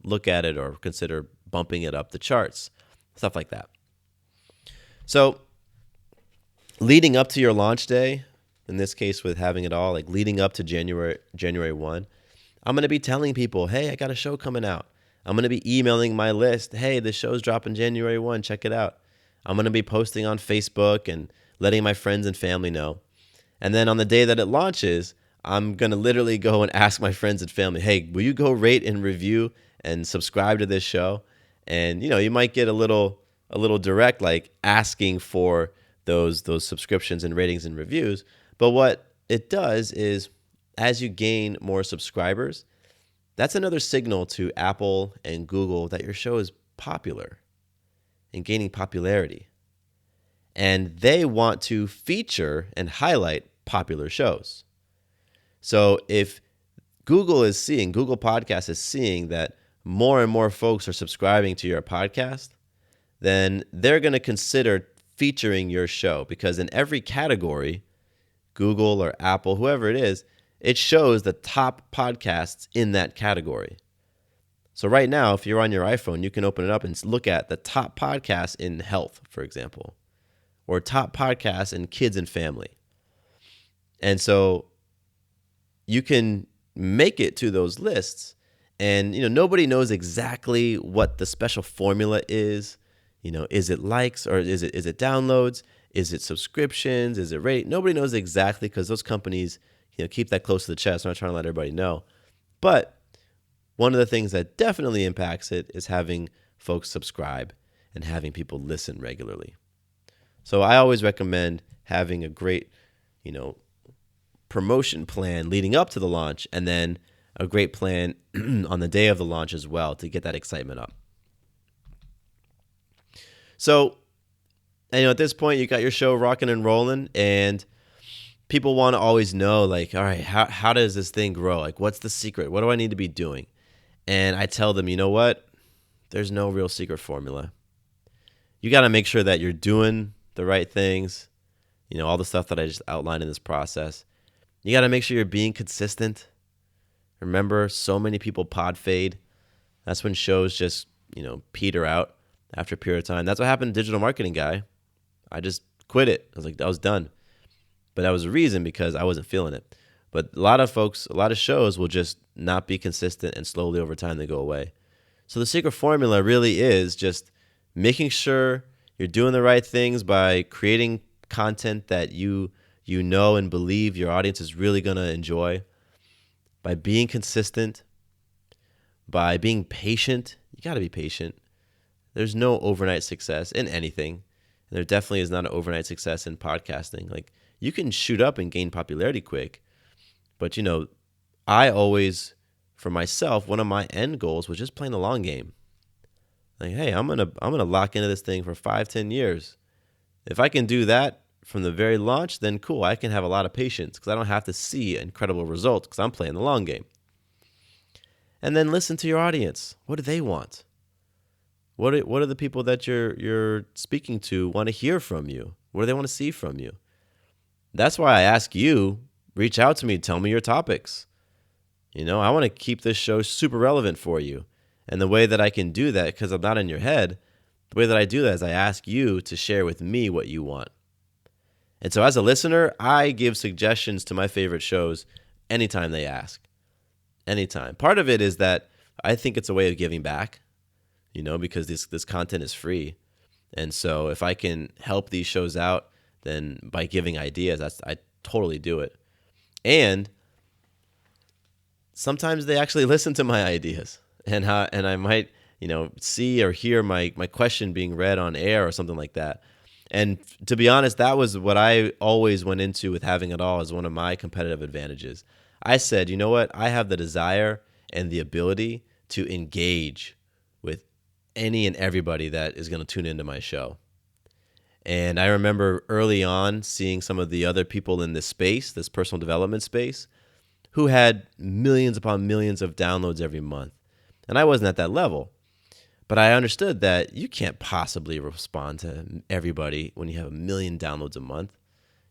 look at it or consider bumping it up the charts, stuff like that. So leading up to your launch day, in this case with Having It All, like leading up to January 1, I'm going to be telling people, hey, I got a show coming out. I'm going to be emailing my list, hey, the show's dropping January 1, check it out. I'm going to be posting on Facebook and letting my friends and family know. And then on the day that it launches, I'm going to literally go and ask my friends and family, hey, will you go rate and review and subscribe to this show? And, you might get a little direct, like asking for those subscriptions and ratings and reviews. But what it does is, as you gain more subscribers, that's another signal to Apple and Google that your show is popular and gaining popularity. And they want to feature and highlight popular shows. So if Google Podcast is seeing that more and more folks are subscribing to your podcast, then they're going to consider featuring your show, because in every category, Google or Apple, whoever it is, it shows the top podcasts in that category. So right now, if you're on your iPhone, you can open it up and look at the top podcasts in health, for example, or top podcasts in kids and family. And so you can make it to those lists, and nobody knows exactly what the special formula is. Is it likes, or is it downloads? Is it subscriptions? Is it rate? Nobody knows exactly, because those companies keep that close to the chest. I'm not trying to let everybody know. But one of the things that definitely impacts it is having folks subscribe and having people listen regularly. So I always recommend having a great, promotion plan leading up to the launch, and then a great plan on the day of the launch as well to get that excitement up. So, at this point, you got your show rocking and rolling, and people want to always know, like, all right, how does this thing grow? Like, what's the secret? What do I need to be doing? And I tell them, you know what? There's no real secret formula. You got to make sure that you're doing the right things, all the stuff that I just outlined in this process. You got to make sure you're being consistent. Remember, so many people pod fade. That's when shows just, peter out after a period of time. That's what happened to Digital Marketing Guy. I just quit it. I was like, I was done. But that was a reason, because I wasn't feeling it. But a lot of shows will just not be consistent, and slowly over time they go away. So the secret formula really is just making sure you're doing the right things by creating content that you know and believe your audience is really going to enjoy, by being consistent, by being patient. You got to be patient. There's no overnight success in anything. And there definitely is not an overnight success in podcasting. Like, you can shoot up and gain popularity quick, but I always, for myself, one of my end goals was just playing the long game. Like, hey, I'm gonna lock into this thing for 5-10 years. If I can do that from the very launch, then cool. I can have a lot of patience, because I don't have to see incredible results, because I'm playing the long game. And then listen to your audience. What do they want? What are the people that you're speaking to want to hear from you? What do they want to see from you? That's why I ask you, reach out to me, tell me your topics. I want to keep this show super relevant for you. And the way that I can do that, because I'm not in your head, the way that I do that is I ask you to share with me what you want. And so as a listener, I give suggestions to my favorite shows anytime they ask. Anytime. Part of it is that I think it's a way of giving back, because this content is free. And so if I can help these shows out, then by giving ideas, I totally do it. And sometimes they actually listen to my ideas, and I might see or hear my question being read on air or something like that. And to be honest, that was what I always went into with Having It All as one of my competitive advantages. I said, you know what? I have the desire and the ability to engage with any and everybody that is going to tune into my show. And I remember early on seeing some of the other people in this space, this personal development space, who had millions upon millions of downloads every month. And I wasn't at that level. But I understood that you can't possibly respond to everybody when you have 1 million downloads a month.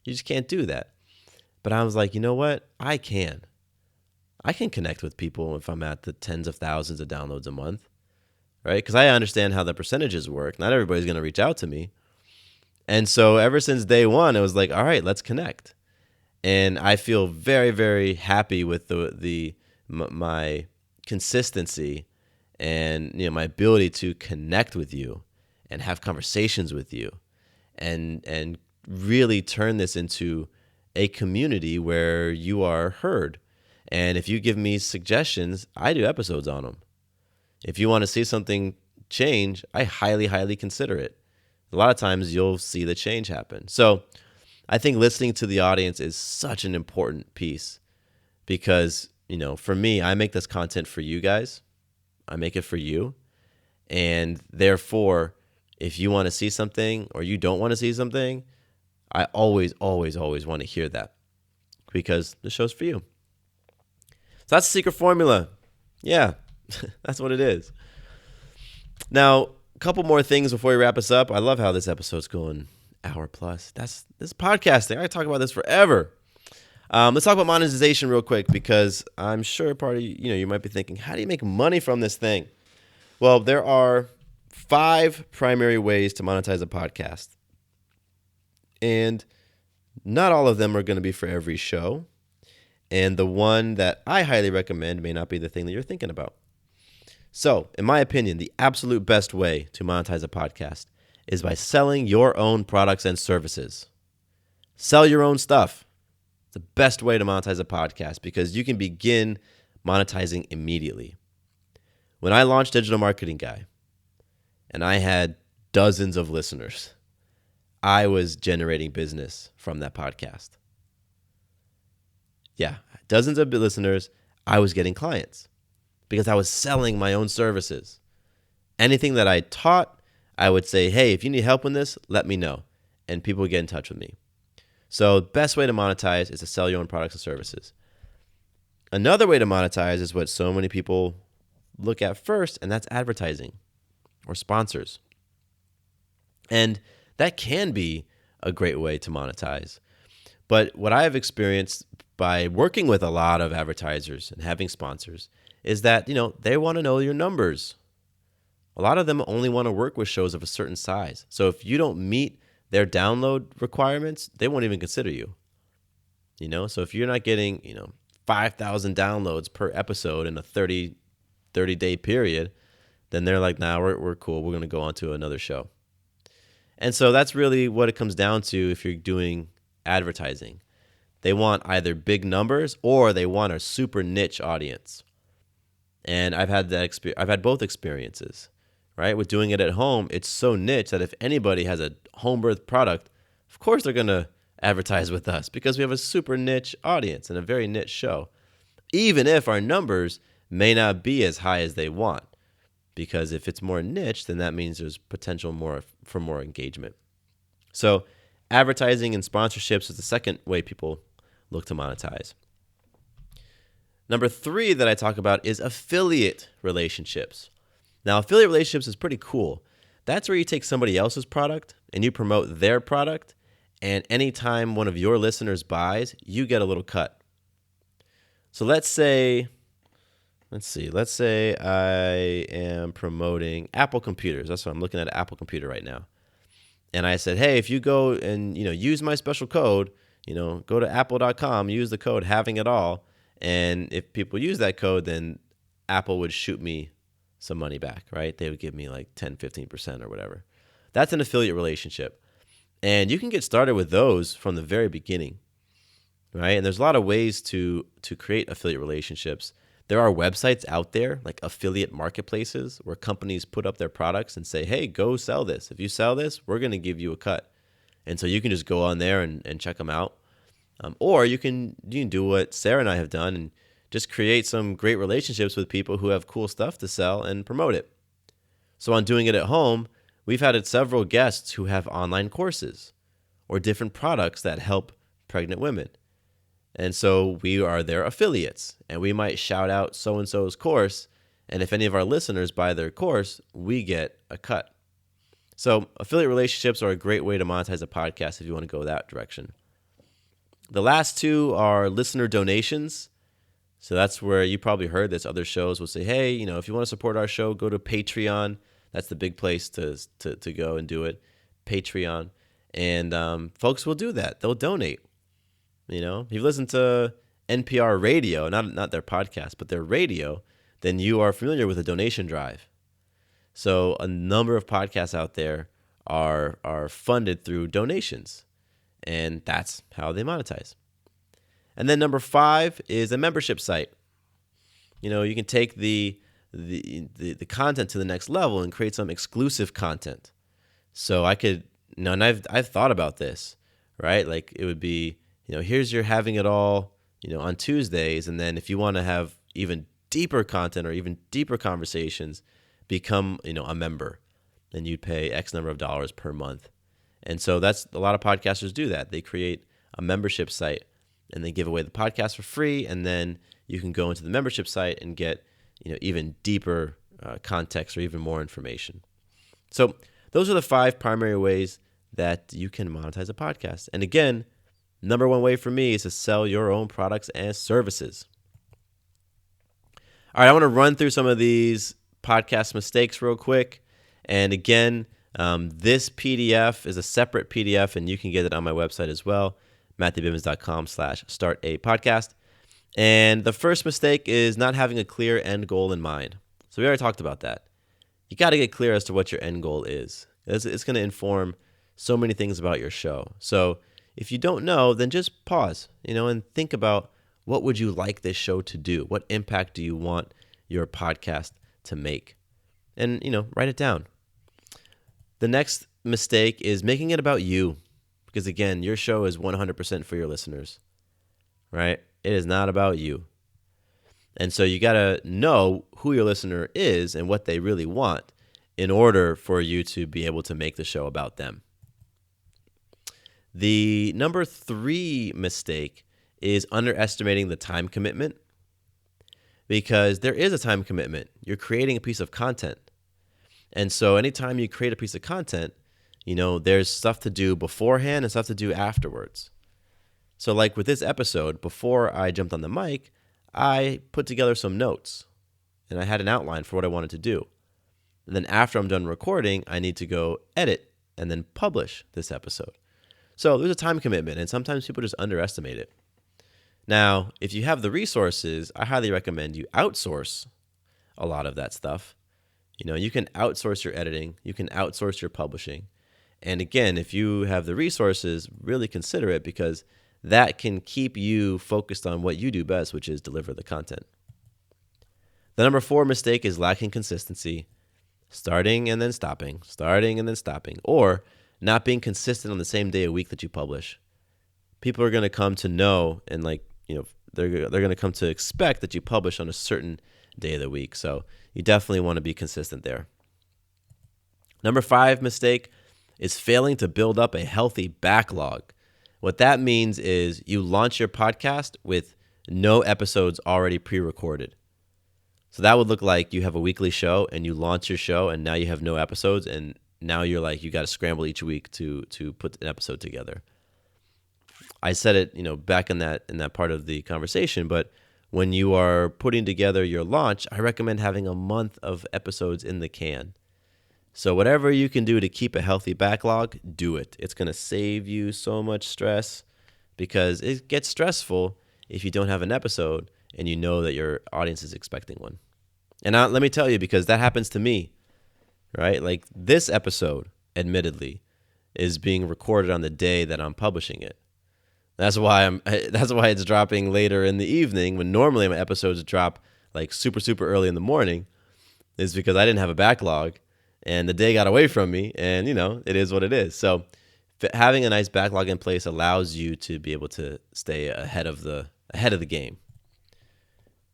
You just can't do that. But I was like, you know what? I can connect with people if I'm at the tens of thousands of downloads a month, right? Because I understand how the percentages work. Not everybody's going to reach out to me. And so ever since day one, it was like, all right, let's connect. And I feel very, very happy with my consistency and my ability to connect with you and have conversations with you and really turn this into a community where you are heard. And if you give me suggestions, I do episodes on them. If you want to see something change, I highly, highly consider it. A lot of times you'll see the change happen. So I think listening to the audience is such an important piece because, for me, I make this content for you guys. I make it for you. And therefore, if you want to see something or you don't want to see something, I always, always, always want to hear that because the show's for you. So that's the secret formula. Yeah, that's what it is. Now, a couple more things before we wrap us up. I love how this episode's going hour plus. This podcasting. I could talk about this forever. Let's talk about monetization real quick because I'm sure part of you might be thinking, how do you make money from this thing? Well, there are 5 primary ways to monetize a podcast. And not all of them are going to be for every show. And the one that I highly recommend may not be the thing that you're thinking about. So, in my opinion, the absolute best way to monetize a podcast is by selling your own products and services. Sell your own stuff. It's the best way to monetize a podcast because you can begin monetizing immediately. When I launched Digital Marketing Guy and I had dozens of listeners, I was generating business from that podcast. Yeah, dozens of listeners, I was getting clients because I was selling my own services. Anything that I taught, I would say, hey, if you need help with this, let me know. And people would get in touch with me. So the best way to monetize is to sell your own products and services. Another way to monetize is what so many people look at first, and that's advertising or sponsors. And that can be a great way to monetize. But what I have experienced by working with a lot of advertisers and having sponsors is that, they want to know your numbers. A lot of them only want to work with shows of a certain size. So if you don't meet their download requirements, they won't even consider you. So if you're not getting, 5,000 downloads per episode in a 30-day period, then they're like, nah, we're cool. We're going to go on to another show. And so that's really what it comes down to if you're doing advertising. They want either big numbers or they want a super niche audience. And I've had I've had both experiences, right? With doing it at home, it's so niche that if anybody has a home birth product, of course they're going to advertise with us because we have a super niche audience and a very niche show, even if our numbers may not be as high as they want. Because if it's more niche, then that means there's potential for more engagement. So advertising and sponsorships is the second way people look to monetize. Number 3 that I talk about is affiliate relationships. Now, affiliate relationships is pretty cool. That's where you take somebody else's product and you promote their product, and anytime one of your listeners buys, you get a little cut. So let's say I am promoting Apple computers. That's what I'm looking at, an Apple computer right now. And I said, hey, if you go and use my special code, go to apple.com, use the code Having It All, and if people use that code, then Apple would shoot me some money back, right? They would give me like 10, 15% or whatever. That's an affiliate relationship. And you can get started with those from the very beginning, right? And there's a lot of ways to create affiliate relationships. There are websites out there like affiliate marketplaces where companies put up their products and say, hey, go sell this. If you sell this, we're going to give you a cut. And so you can just go on there and check them out. Or you can do what Sarah and I have done and just create some great relationships with people who have cool stuff to sell and promote it. So on Doing It at Home, we've had several guests who have online courses or different products that help pregnant women. And so we are their affiliates, and we might shout out so-and-so's course, and if any of our listeners buy their course, we get a cut. So affiliate relationships are a great way to monetize a podcast if you want to go that direction. The last two are listener donations. So that's where you probably heard this. Other shows will say, hey, if you want to support our show, go to Patreon. That's the big place to go and do it, Patreon. And folks will do that. They'll donate. If you listen to NPR radio, not their podcast, but their radio, then you are familiar with a donation drive. So a number of podcasts out there are funded through donations, and that's how they monetize. And then number 5 is a membership site. You can take the content to the next level and create some exclusive content. So I could, and I've thought about this, right? Like it would be, here's your Having It All, on Tuesdays. And then if you want to have even deeper content or even deeper conversations, become, a member. And you'd pay X number of dollars per month. And so that's a lot of podcasters do that. They create a membership site and they give away the podcast for free. And then you can go into the membership site and get, even deeper context or even more information. So those are the 5 primary ways that you can monetize a podcast. And again, number 1 way for me is to sell your own products and services. All right, I want to run through some of these podcast mistakes real quick. And again, this PDF is a separate PDF, and you can get it on my website as well, MatthewBivens.com/startapodcast. And the first mistake is not having a clear end goal in mind. So we already talked about that. You got to get clear as to what your end goal is. It's going to inform so many things about your show. So if you don't know, then just pause, and think about what would you like this show to do? What impact do you want your podcast to make? And, write it down. The next mistake is making it about you. Because again, your show is 100% for your listeners, right? It is not about you. And so you got to know who your listener is and what they really want in order for you to be able to make the show about them. The number 3 mistake is underestimating the time commitment, because there is a time commitment. You're creating a piece of content. And so anytime you create a piece of content, there's stuff to do beforehand and stuff to do afterwards. So like with this episode, before I jumped on the mic, I put together some notes and I had an outline for what I wanted to do. And then after I'm done recording, I need to go edit and then publish this episode. So there's a time commitment, and sometimes people just underestimate it. Now, if you have the resources, I highly recommend you outsource a lot of that stuff. You can outsource your editing, you can outsource your publishing. And again, if you have the resources, really consider it, because that can keep you focused on what you do best, which is deliver the content. The number 4 mistake is lacking consistency, starting and then stopping, or not being consistent on the same day a week that you publish. People are going to come to know and they're going to come to expect that you publish on a certain day of the week. So you definitely want to be consistent there. Number 5 mistake is failing to build up a healthy backlog. What that means is you launch your podcast with no episodes already pre-recorded. So that would look like you have a weekly show and you launch your show and now you have no episodes, and now you're like, you got to scramble each week to put an episode together. I said it, back in that part of the conversation, but when you are putting together your launch, I recommend having a month of episodes in the can. So whatever you can do to keep a healthy backlog, do it. It's going to save you so much stress, because it gets stressful if you don't have an episode and you know that your audience is expecting one. And let me tell you, because that happens to me, right? Like this episode, admittedly, is being recorded on the day that I'm publishing it. That's why it's dropping later in the evening, when normally my episodes drop like super, super early in the morning is because I didn't have a backlog and the day got away from me, and it is what it is. So having a nice backlog in place allows you to be able to stay ahead of the game.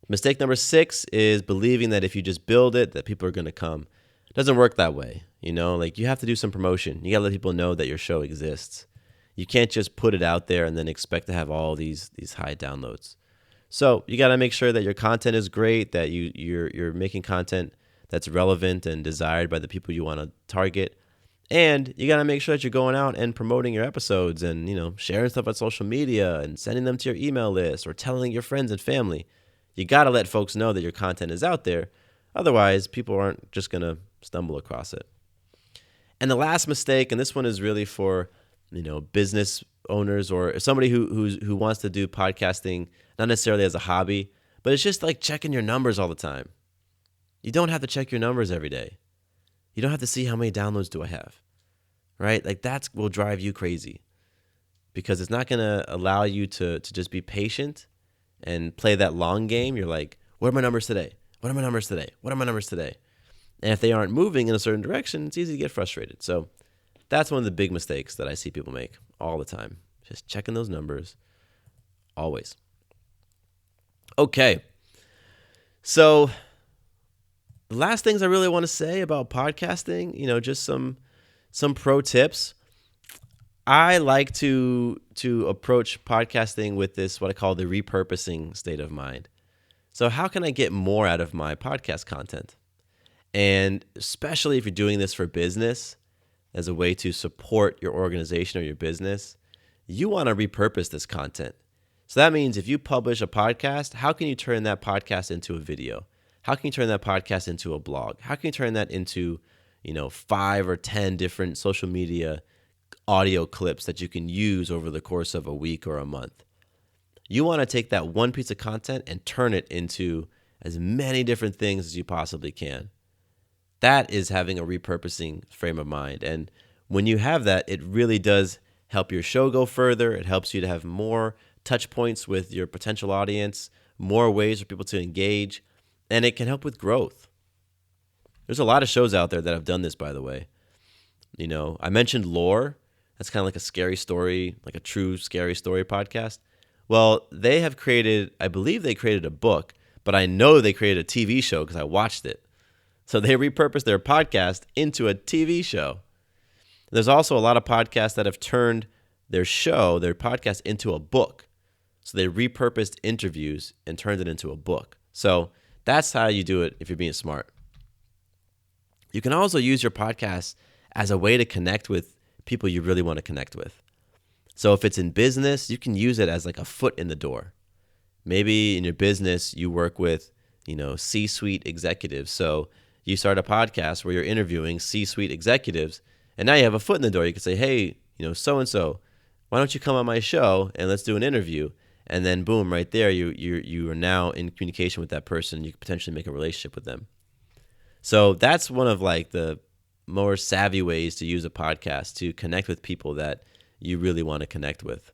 Mistake number 6 is believing that if you just build it, that people are going to come. It doesn't work that way. Like you have to do some promotion. You got to let people know that your show exists. You can't just put it out there and then expect to have all these high downloads. So you got to make sure that your content is great, that you're making content that's relevant and desired by the people you want to target. And you got to make sure that you're going out and promoting your episodes and, sharing stuff on social media and sending them to your email list or telling your friends and family. You got to let folks know that your content is out there. Otherwise, people aren't just going to stumble across it. And the last mistake, and this one is really for, business owners or somebody who wants to do podcasting, not necessarily as a hobby, but it's just like checking your numbers all the time. You don't have to check your numbers every day. You don't have to see how many downloads do I have, right? Like that will drive you crazy because it's not going to allow you to just be patient and play that long game. You're like, what are my numbers today? What are my numbers today? What are my numbers today? And if they aren't moving in a certain direction, it's easy to get frustrated. So that's one of the big mistakes that I see people make all the time. Just checking those numbers always. Okay. So the last things I really want to say about podcasting, just some pro tips. I like to approach podcasting with this, what I call the repurposing state of mind. So how can I get more out of my podcast content? And especially if you're doing this for business as a way to support your organization or your business, you want to repurpose this content. So that means if you publish a podcast, how can you turn that podcast into a video? How can you turn that podcast into a blog? How can you turn that into, 5 or 10 different social media audio clips that you can use over the course of a week or a month? You want to take that one piece of content and turn it into as many different things as you possibly can. That is having a repurposing frame of mind. And when you have that, it really does help your show go further. It helps you to have more touch points with your potential audience, more ways for people to engage, and it can help with growth. There's a lot of shows out there that have done this, by the way. I mentioned Lore. That's kind of like a scary story, like a true scary story podcast. Well, I believe they created a book, but I know they created a TV show because I watched it. So they repurposed their podcast into a TV show. There's also a lot of podcasts that have turned their podcast into a book. So they repurposed interviews and turned it into a book. So that's how you do it if you're being smart. You can also use your podcast as a way to connect with people you really want to connect with. So if it's in business, you can use it as like a foot in the door. Maybe in your business, you work with, C-suite executives. So you start a podcast where you're interviewing C-suite executives, and now you have a foot in the door. You can say, hey, so-and-so, why don't you come on my show and let's do an interview? And then boom, right there, you are now in communication with that person. You could potentially make a relationship with them. So that's one of like the more savvy ways to use a podcast to connect with people that you really want to connect with.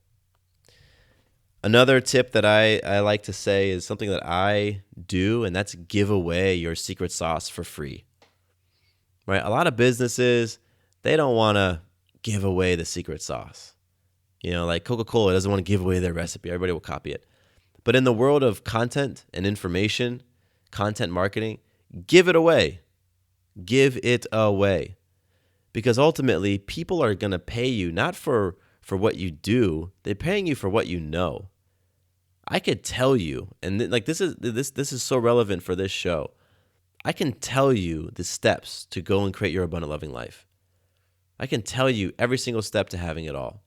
Another tip that I like to say is something that I do, and that's give away your secret sauce for free. Right? A lot of businesses, they don't want to give away the secret sauce. Like Coca-Cola doesn't want to give away their recipe. Everybody will copy it. But in the world of content and information, content marketing, give it away. Give it away. Because ultimately, people are going to pay you not for what you do. They're paying you for what you know. I could tell you, and this is so relevant for this show. I can tell you the steps to go and create your abundant loving life. I can tell you every single step to having it all.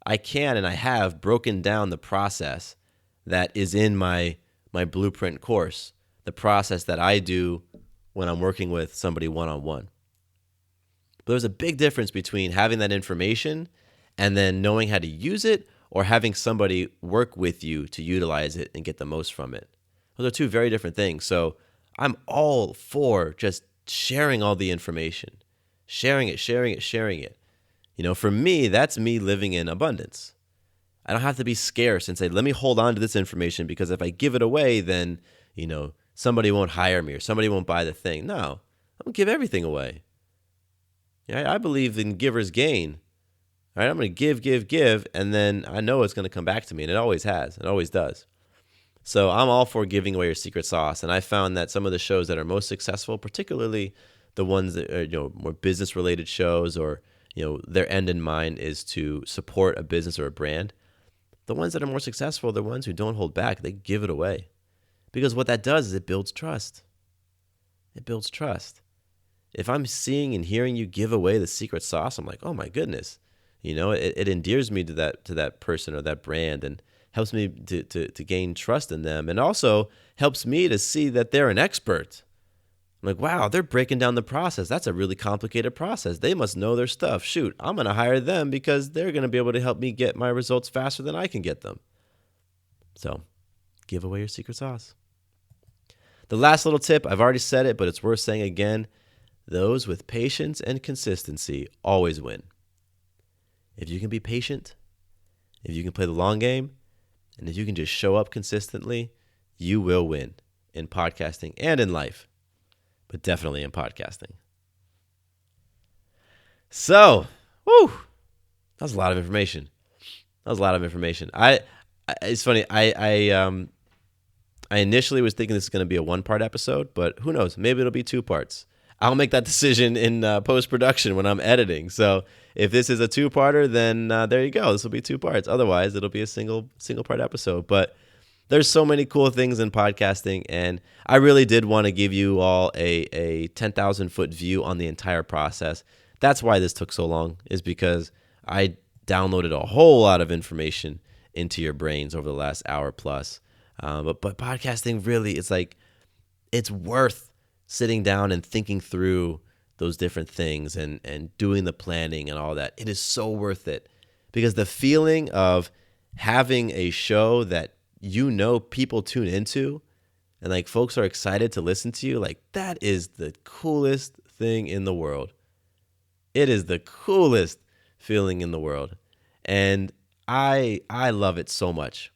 I can and I have broken down the process that is in my blueprint course, the process that I do when I'm working with somebody one-on-one. But there's a big difference between having that information and then knowing how to use it, or having somebody work with you to utilize it and get the most from it. Those are two very different things. So I'm all for just sharing all the information, sharing it. For me, that's me living in abundance. I don't have to be scarce and say, let me hold on to this information because if I give it away, then, somebody won't hire me or somebody won't buy the thing. No, I'm going to give everything away. I believe in giver's gain. All right, I'm going to give, and then I know it's going to come back to me, and it always has. It always does. So I'm all for giving away your secret sauce, and I found that some of the shows that are most successful, particularly the ones that are more business-related shows, or their end in mind is to support a business or a brand, the ones that are more successful are the ones who don't hold back. They give it away, because what that does is it builds trust. It builds trust. If I'm seeing and hearing you give away the secret sauce, I'm like, oh my goodness. It endears me to that person or that brand, and helps me to gain trust in them, and also helps me to see that they're an expert. I'm like, wow, they're breaking down the process. That's a really complicated process. They must know their stuff. Shoot, I'm going to hire them because they're going to be able to help me get my results faster than I can get them. So give away your secret sauce. The last little tip, I've already said it, but it's worth saying again. Those with patience and consistency always win. If you can be patient, if you can play the long game, and if you can just show up consistently, you will win in podcasting and in life, but definitely in podcasting. So, that was a lot of information. It's funny. I initially was thinking this is going to be a one-part episode, but who knows? Maybe it'll be 2 parts. I'll make that decision in post-production when I'm editing. So if this is a 2-parter, then there you go. This will be 2 parts. Otherwise, it'll be a single-part episode. But there's so many cool things in podcasting, and I really did want to give you all a 10,000-foot view on the entire process. That's why this took so long, is because I downloaded a whole lot of information into your brains over the last hour plus. But podcasting really, it's worth sitting down and thinking through those different things and doing the planning and all that. It is so worth it, because the feeling of having a show that people tune into and folks are excited to listen to you, that is the coolest thing in the world. It is the coolest feeling in the world. And I love it so much.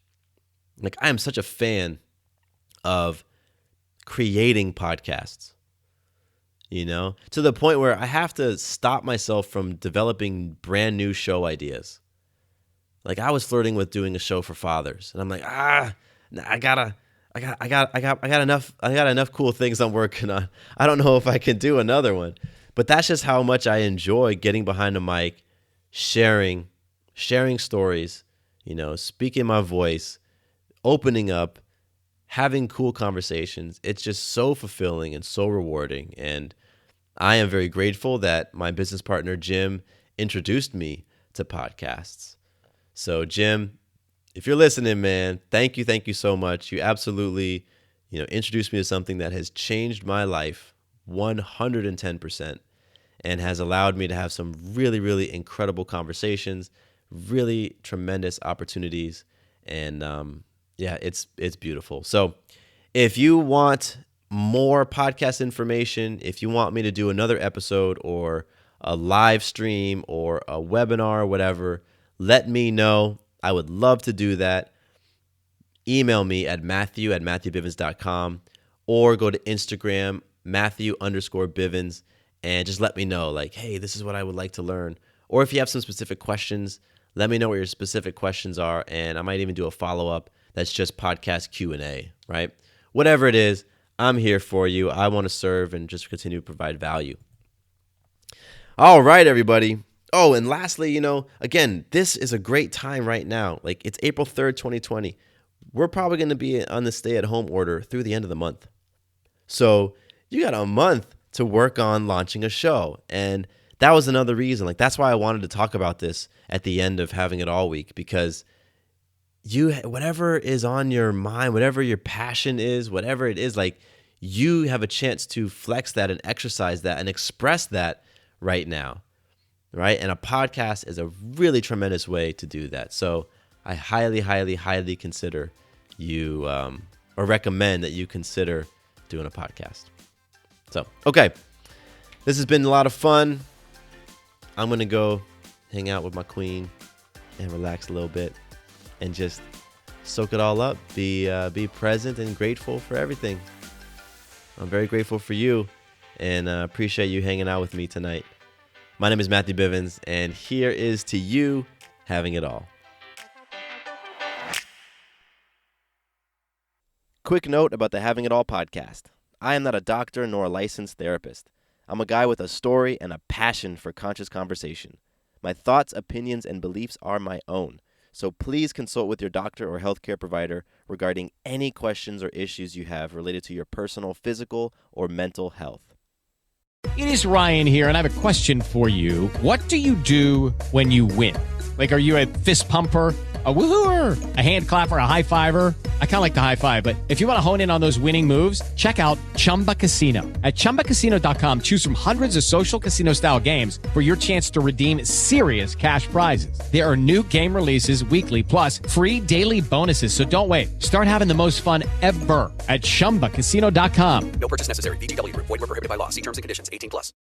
I am such a fan of creating podcasts, to the point where I have to stop myself from developing brand new show ideas. I was flirting with doing a show for fathers, and I'm like, I got enough cool things I'm working on. I don't know if I can do another one. But that's just how much I enjoy getting behind a mic, sharing stories, speaking my voice, opening up, having cool conversations. It's just so fulfilling and so rewarding. And I am very grateful that my business partner, Jim, introduced me to podcasts. So Jim, if you're listening, man, thank you so much. You absolutely, introduced me to something that has changed my life 110% and has allowed me to have some really, really incredible conversations, really tremendous opportunities. And, it's beautiful. So if you want more podcast information, if you want me to do another episode or a live stream or a webinar or whatever, let me know. I would love to do that. Email me at matthew@matthewbivens.com or go to Instagram, Matthew_Bivens, and just let me know, hey, this is what I would like to learn. Or if you have some specific questions, let me know what your specific questions are, and I might even do a follow-up that's just podcast Q&A, right? Whatever it is, I'm here for you. I want to serve and just continue to provide value. All right, everybody. Oh, and lastly, again, this is a great time right now. It's April 3rd, 2020. We're probably going to be on the stay-at-home order through the end of the month. So you got a month to work on launching a show. And that was another reason. That's why I wanted to talk about this at the end of Having It All Week, because whatever is on your mind, whatever your passion is, whatever it is, you have a chance to flex that and exercise that and express that right now, right? And a podcast is a really tremendous way to do that. So I highly, highly, highly consider you, or recommend that you consider doing a podcast. So, okay, this has been a lot of fun. I'm going to go hang out with my queen and relax a little bit and just soak it all up. Be present and grateful for everything. I'm very grateful for you and appreciate you hanging out with me tonight. My name is Matthew Bivens, and here is to you having it all. Quick note about the Having It All podcast. I am not a doctor nor a licensed therapist. I'm a guy with a story and a passion for conscious conversation. My thoughts, opinions, and beliefs are my own. So please consult with your doctor or healthcare provider regarding any questions or issues you have related to your personal physical or mental health. It is Ryan here, and I have a question for you. What do you do when you win? Like, are you a fist pumper, a woohooer, a hand clapper, a high fiver? I kind of like the high five, but if you want to hone in on those winning moves, check out Chumba Casino. At ChumbaCasino.com, choose from hundreds of social casino-style games for your chance to redeem serious cash prizes. There are new game releases weekly, plus free daily bonuses, so don't wait. Start having the most fun ever at ChumbaCasino.com. No purchase necessary. VGW Group. Void where prohibited by law. See terms and conditions. 18+.